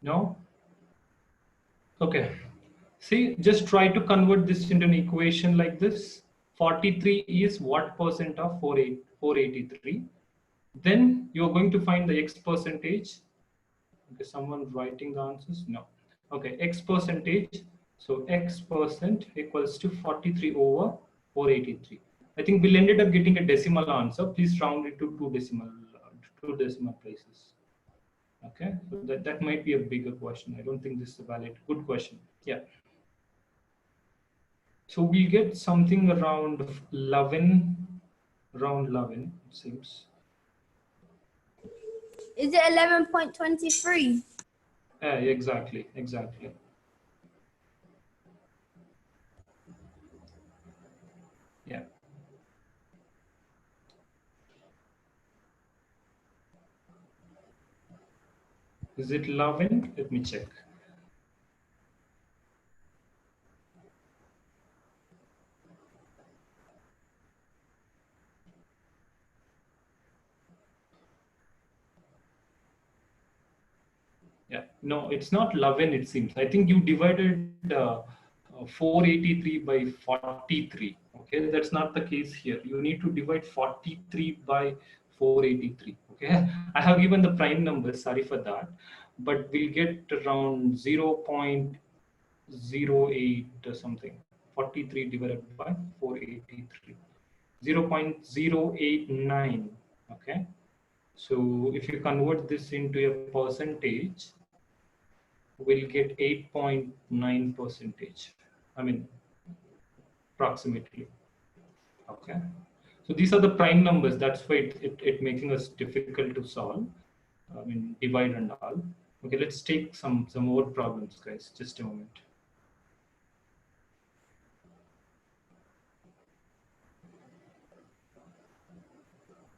No? Okay. See, just try to convert this into an equation like this. 43 is what percent of 483? Then you're going to find the x percentage. Okay, someone writing the answers? No. Okay, x percentage. So x percent equals to 43 over 483. I think we'll ended up getting a decimal answer. Please round it to two decimal places. Okay, so that might be a bigger question. I don't think this is a valid, good question. Yeah. So we get something around 11, around 11, it seems. Is it 11.23? Exactly, exactly. Yeah. Is it 11? Let me check. Yeah, no, it's not 11, it seems. I think you divided 483 by 43. Okay, that's not the case here. You need to divide 43 by 483. Okay, I have given the prime numbers, sorry for that. But we'll get around 0.08 or something. 43 divided by 483. 0.089. Okay, so if you convert this into a percentage, we'll get 8.9 percentage. I mean, approximately. Okay. So these are the prime numbers. That's why it making us difficult to solve. I mean, divide and all. Okay, let's take some more problems, guys. Just a moment.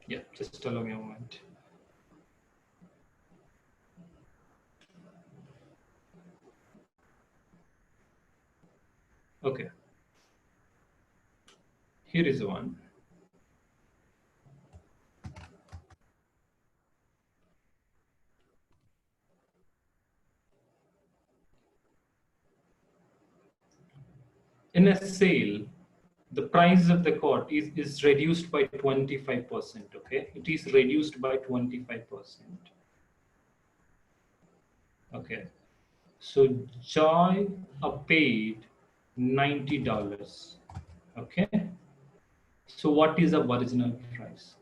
Yeah, just allow me a moment. Okay. Here is one. In a sale, the price of the court is reduced by 25%. Okay, it is reduced by 25%. Okay, so Joy paid $90. Okay, so what is the original price?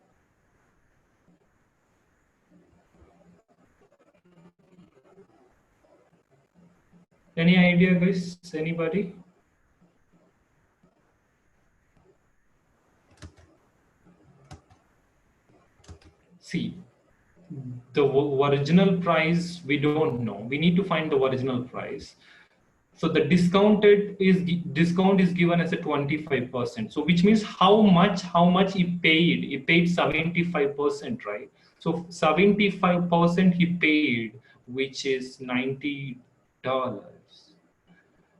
Any idea, guys? Anybody? See, the original price we don't know. We need to find the original price. So the discount is given as a 25%. So which means how much he paid? He paid 75%, right? So 75% he paid, which is $90.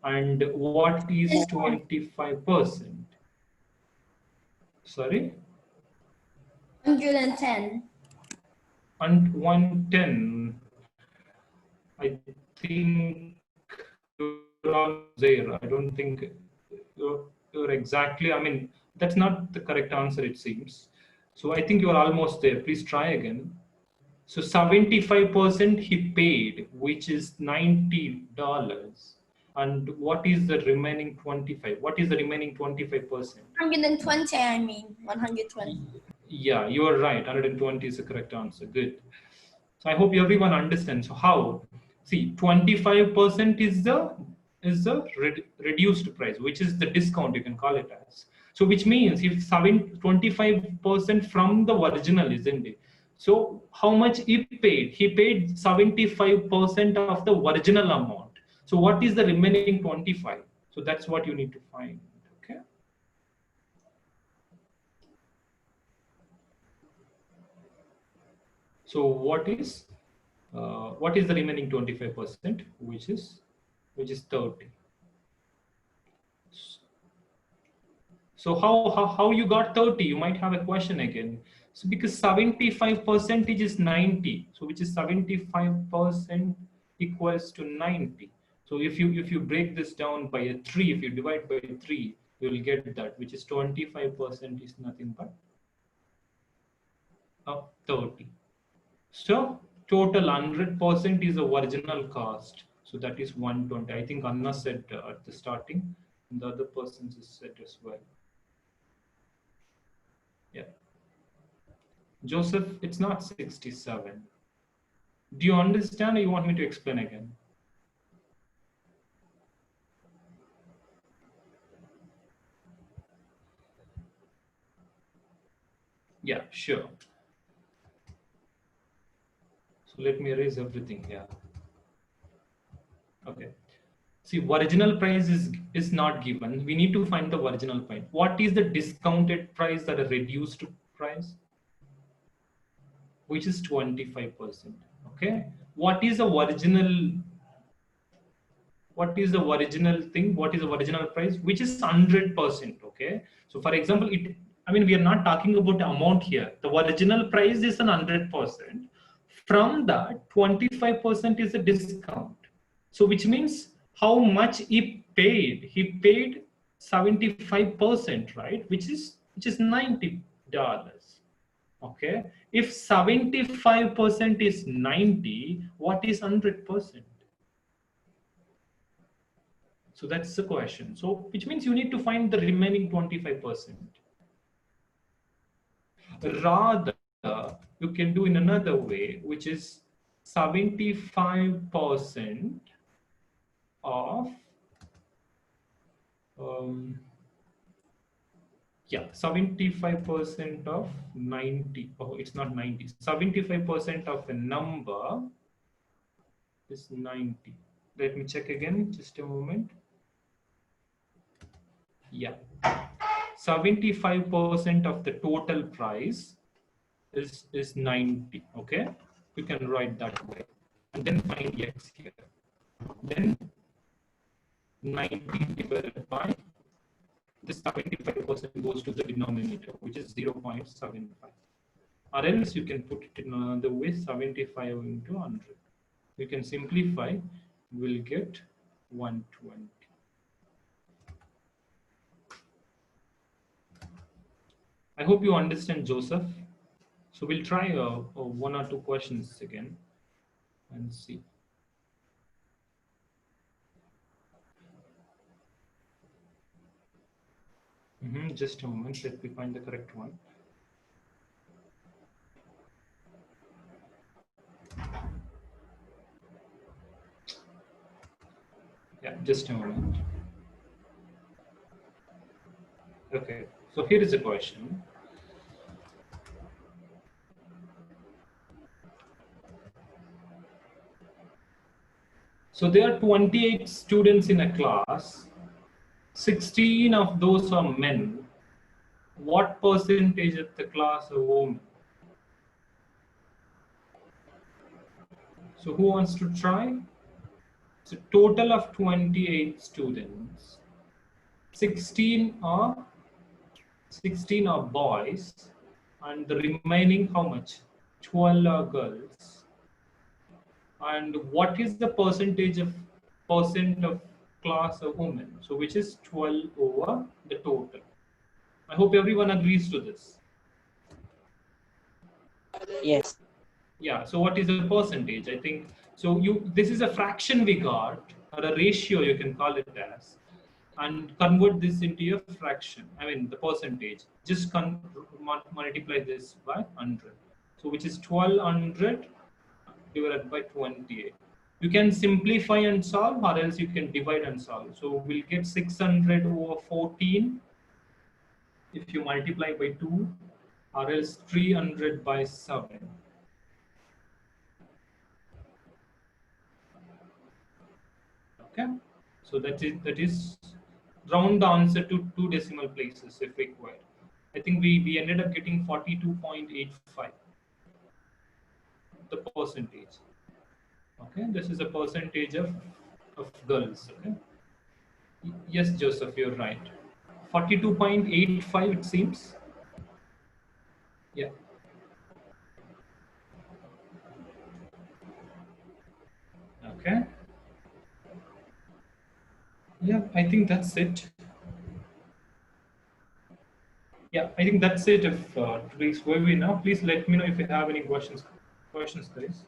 And what is 25%? Sorry? 110. And 110. I think you're all there. I don't think you're exactly, I mean, that's not the correct answer, it seems. So I think you're almost there. Please try again. So 75% he paid, which is $90. And what is the remaining 25? What is the remaining 25%? 120, I mean. 120. Yeah, you are right. 120 is the correct answer. Good. So I hope everyone understands. So how? See, 25% is the reduced price, which is the discount, you can call it as. So which means if 25% from the original, isn't it? So how much he paid? He paid 75% of the original amount. So what is the remaining 25? So that's what you need to find. Okay. So what is the remaining 25%, which is 30? So how you got 30? You might have a question again. So because 75% is 90, so which is 75% equals to 90. So if you break this down by a 3, if you divide by 3, you will get that, which is 25% is nothing but 30. So total 100% is the original cost. So that is 120. I think Anna said at the starting, and the other persons is said as well. Yeah. Joseph, it's not 67. Do you understand or you want me to explain again? Yeah, sure. So let me erase everything here. Okay. See, original price is not given. We need to find the original price. What is the discounted price or a reduced price? Which is 25%. Okay. What is the original? What is the original thing? What is the original price? Which is 100%. Okay. So, for example, I mean, we are not talking about the amount here. The original price is an 100%. From that, 25% is a discount. So, which means how much he paid? He paid 75%, right? Which is $90. Okay. If 75% is 90, what is 100%? So that's the question. So which means you need to find the remaining 25%. Rather, you can do in another way, which is 75% of, 75% of 90. Oh, it's not 90. 75% of a number is 90. Let me check again, just a moment. Yeah. 75% of the total price is 90. Okay, we can write that way, and then find x here. Then 90 divided by this 75% goes to the denominator, which is 0.75. Or else you can put it in another way, 75 into 100. You can simplify, we'll get 120. I hope you understand, Joseph. So we'll try one or two questions again and see. Just a moment, let me find the correct one. Yeah, just a moment. Okay, so here is a question. So there are 28 students in a class. 16 of those are men. What percentage of the class are women? So who wants to try? It's a total of 28 students. 16 are boys, and the remaining how much? 12 are girls. And what is the percentage of class of women? So which is 12 over the total. I hope everyone agrees to this. Yes. Yeah, so what is the percentage? I think so. This is a fraction we got, or a ratio you can call it as, and convert this into a fraction. I mean the percentage. Just multiply this by 100. So which is 1200 divided by 28. You can simplify and solve, or else you can divide and solve. So we'll get 600 over 14 if you multiply by 2, or else 300 by 7. Okay, so that is round the answer to 2 decimal places if required. I think we ended up getting 42.85, the percentage. Okay, this is a percentage of girls. Okay, yes, Joseph, you're right. 42.85 it seems. Yeah. Okay. Yeah, I think that's it. Yeah, I think that's it of today's webinar. Please let me know if you have any questions, guys.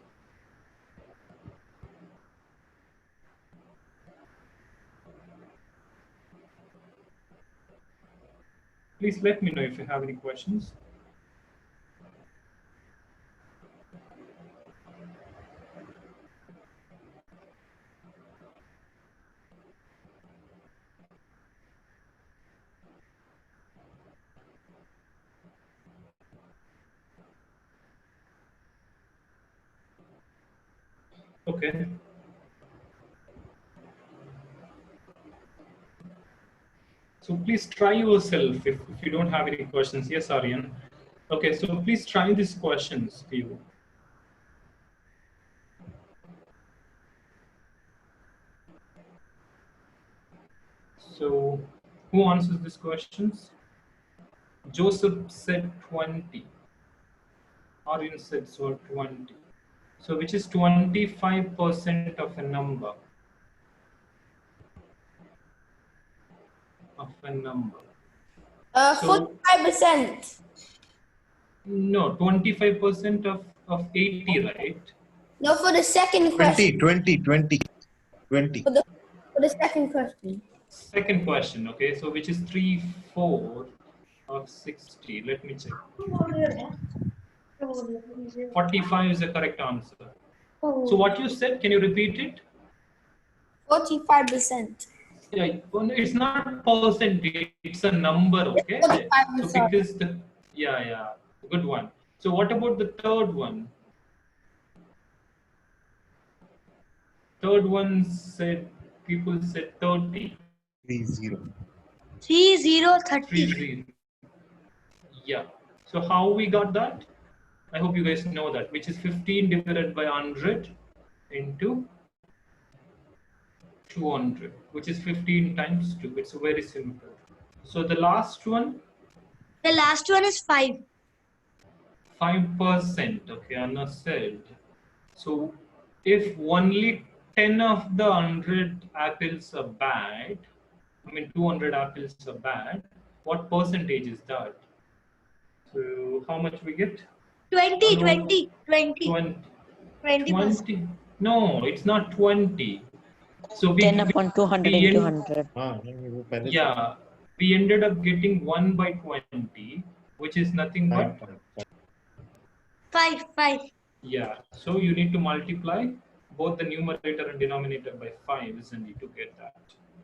Please let me know if you have any questions. Okay. So please try yourself if you don't have any questions. Yes, Aryan. Okay, so please try these questions, you. So who answers these questions? Joseph said 20. Aryan said so 20. So which is 25% of a number? Of a number. So 45%. no, 25% of 80, right? No, for the second 20, question. 20, 20, 20. For the second question. Second question, okay, so which is 3, 4 of 60. Let me check. 45 is the correct answer. So what you said, can you repeat it? 45%. Yeah, well, no, it's not percentage, it's a number, okay? 45%. So because the, yeah, good one. So what about the third one? Third one said, people said 30. 30. 3030. 30. Yeah. So how we got that? I hope you guys know that, which is 15 divided by 100 into 200, which is 15 times 2. It's very simple. So the last one, The last one is 5. 5%. Okay, Anna said. So if only 10 of the 100 apples are bad, 200 apples are bad, what percentage is that? So how much we get? 20, Hello? 20, 20. 20. 20%. 20. No, it's not 20. So 10 upon 200 we into end- 100. Yeah, we ended up getting 1 by 20, which is nothing but 5, 5. yeah. So you need to multiply both the numerator and denominator by 5, isn't it, to get that?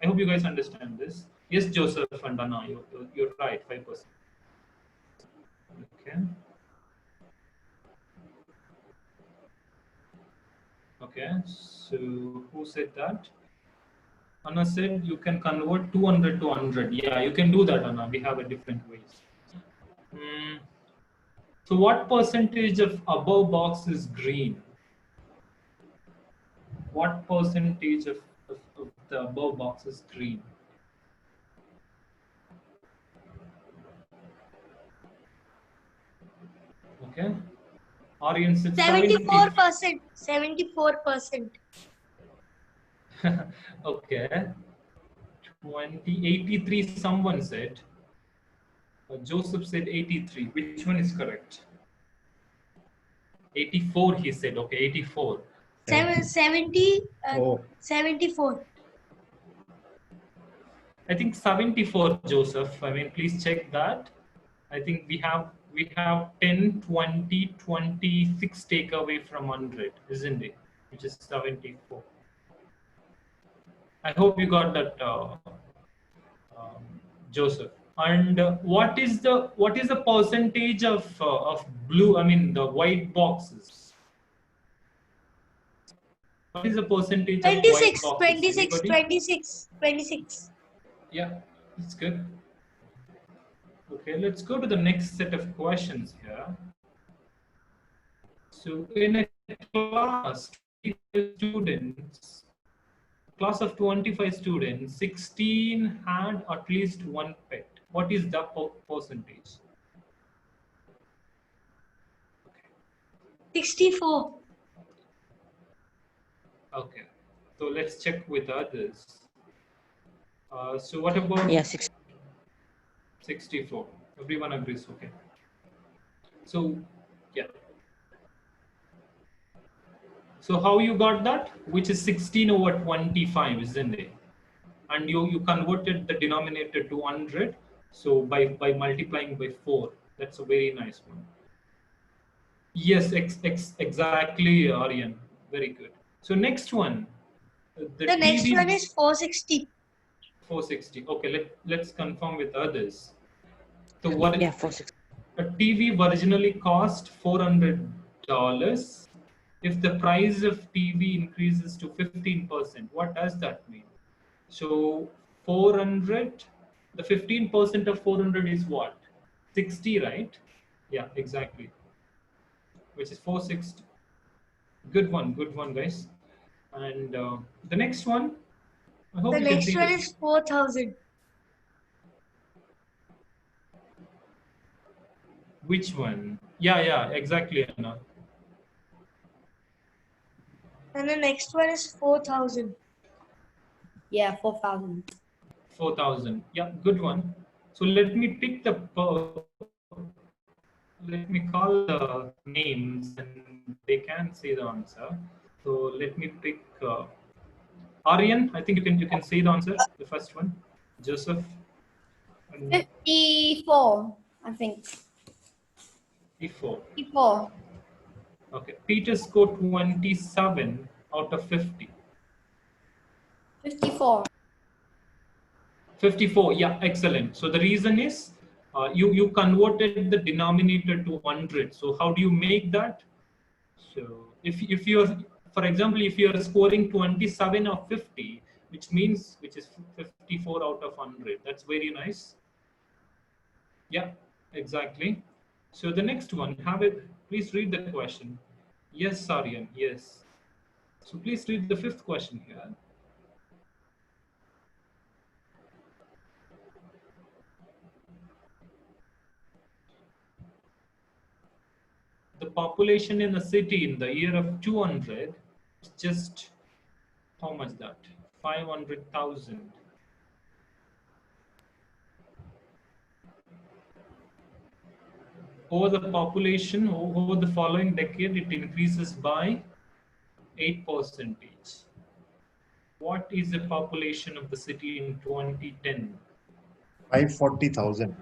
I hope you guys understand this. Yes, Joseph and Anna, you're right, 5%. Okay. Okay, so who said that? Anna said you can convert 200 to 100. Yeah, you can do that, Anna. We have a different ways. So what percentage of above box is green? What percentage of the above box is green? Okay. Aryan said 74%. 74%. Okay. 83 someone said. Joseph said 83. Which one is correct? 84 he said. Okay, 84. 70, Oh. 74. I think 74, Joseph. Please check that. I think we have 10, 20, 26 take away from 100, isn't it? Which is 74. I hope you got that, Joseph. And what is the percentage of blue? The white boxes. What is the percentage of white 26, boxes? 26, Anybody? 26, 26. Yeah, it's good. Okay, let's go to the next set of questions here. So in a class, 25 students, class of 25 students, 16 had at least one pet. What is the percentage? 64. Okay, so let's check with others. So what about Yeah, 64? Everyone agrees, okay. So, yeah. So how you got that? Which is 16 over 25, isn't it? And you converted the denominator to 100. So by multiplying by 4, that's a very nice one. Yes, exactly, Aryan. Very good. So next one. The next TV one is 460. 460. Okay, let's confirm with others. So what? Yeah, 460. A TV originally cost $400. If the price of TV increases to 15%, what does that mean? So 400, the 15% of 400 is what? 60, right? Yeah, exactly. Which is 460. Good one, guys. And the next one, I hope The you can next see one this. is 4,000. Which one? Yeah, exactly, Anna. And the next one is 4,000. Yeah, 4,000. 4,000. Yeah, good one. So let me pick the let me call the names and they can say the answer. So let me pick Aryan. I think you can say the answer. The first one, Joseph. And 54, I think. 54. 54. Okay. Peter scored 27 out of 50. 54. 54. Yeah, excellent. So the reason is you converted the denominator to 100. So how do you make that? So if you're, for example, if you're scoring 27 of 50, which is 54 out of 100. That's very nice. Yeah, exactly. So the next one, have it. Please read the question. Yes, Aryan. Yes. So please read the fifth question here. The population in a city in the year of 200 is just how much that? 500,000. Over the population, over the following decade, it increases by 8%. What is the population of the city in 2010? 540,000.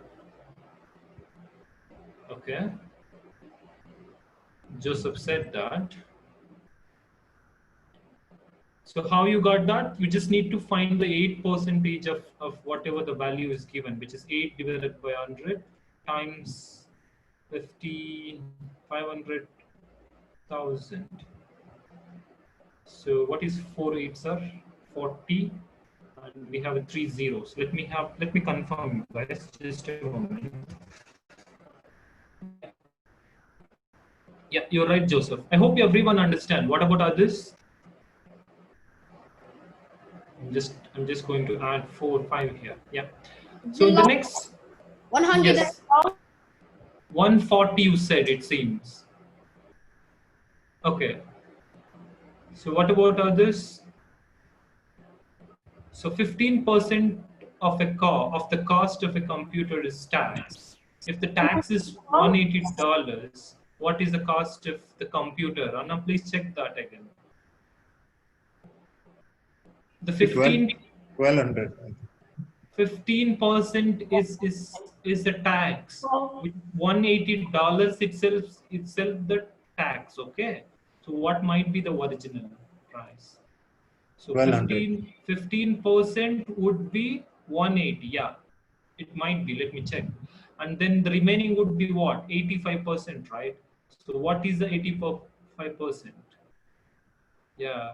Okay. Joseph said that. So how you got that? You just need to find the 8% of whatever the value is given, which is 8 divided by 100 times 500,000. So what is 4 8s are 40, and we have 3 zeros. Let me confirm, guys. Just a moment. Yeah, you're right, Joseph. I hope everyone understand. What about others? I'm just going to add 4 5 here. Yeah. So the next 100. yes, 140 you said it seems. Okay. So what about others? So 15% of the cost of a computer is tax. If the tax is $180, what is the cost of the computer? Anna, please check that again. The 1,200. 15% is the tax. With $180 itself the tax. Okay. So what might be the original price? So 1,200. 15% would be 180. Yeah, it might be. Let me check. And then the remaining would be what? 85%, right? So what is the 85%? Yeah.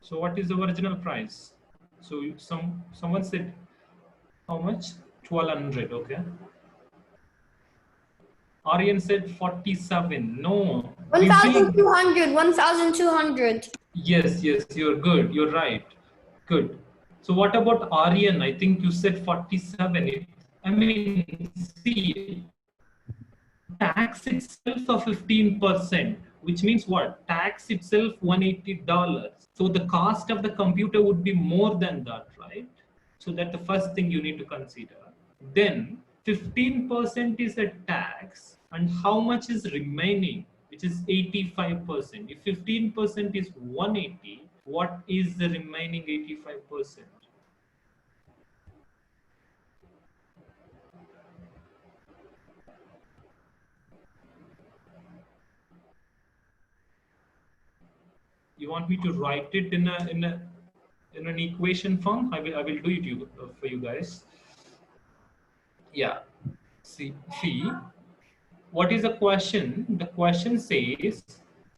So what is the original price? So someone said how much? 1,200. Okay. Aryan said 47. No. Usually 1,200. 1,200. yes, you're good. You're right. Good. So what about Aryan? I think you said 47. I mean, see, tax itself of 15%, which means what? Tax itself $180. So the cost of the computer would be more than that, right? So that's the first thing you need to consider. Then 15% is a tax, and how much is remaining, which is 85%. If 15% is 180, what is the remaining 85%? You want me to write it in an equation form? I will do it for you guys. Yeah. See. What is the question? The question says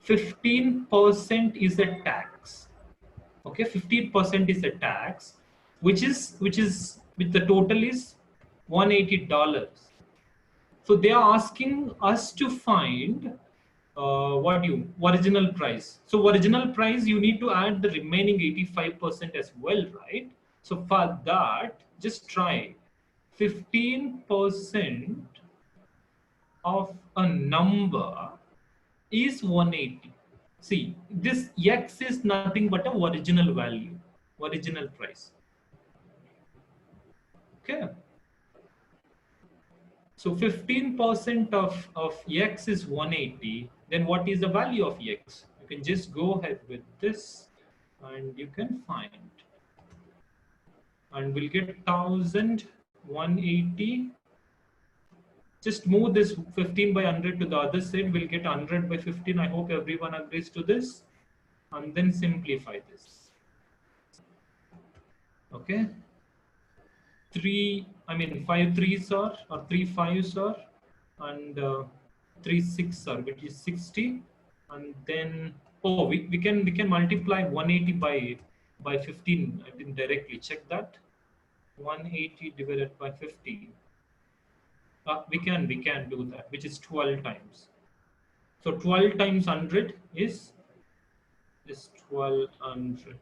15% is a tax. Okay, 15% is a tax, which is with the total is $180. So they are asking us to find original price. So original price, you need to add the remaining 85% as well, right? So for that, just try 15% of a number is 180. See, this X is nothing but a original value, original price. Okay. So 15% of X is 180. Then what is the value of X? You can just go ahead with this and you can find. And we'll get 1,180. Just move this 15 by 100 to the other side. We'll get 100 by 15. I hope everyone agrees to this. And then simplify this. Okay. 5 threes are, or 3 fives are, and 3 6 are, which is 60. And then, oh, we can multiply 180 by 15. I didn't directly check that. 180 divided by 15. We can do that, which is 12 times. So 12 times 100 is 1200.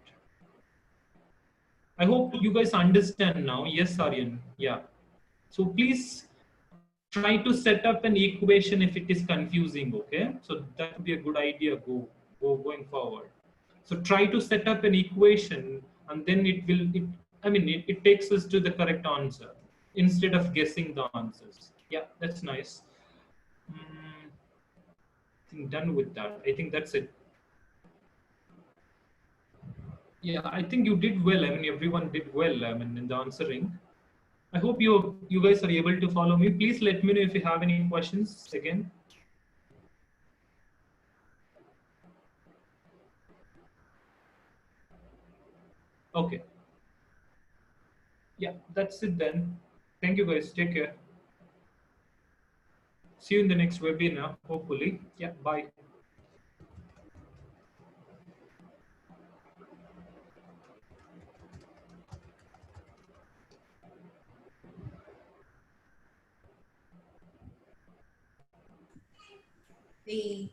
I hope you guys understand now. Yes, Aryan. Yeah. So please try to set up an equation if it is confusing. Okay. So that would be a good idea going forward. So try to set up an equation, and then it takes us to the correct answer instead of guessing the answers. Yeah, that's nice. I think done with that. I think that's it. Yeah, I think you did well. I mean, everyone did well. I mean, in the answering. I hope you guys are able to follow me. Please let me know if you have any questions again. Okay. Yeah, that's it then. Thank you guys. Take care. See you in the next webinar, hopefully. Yeah, bye. The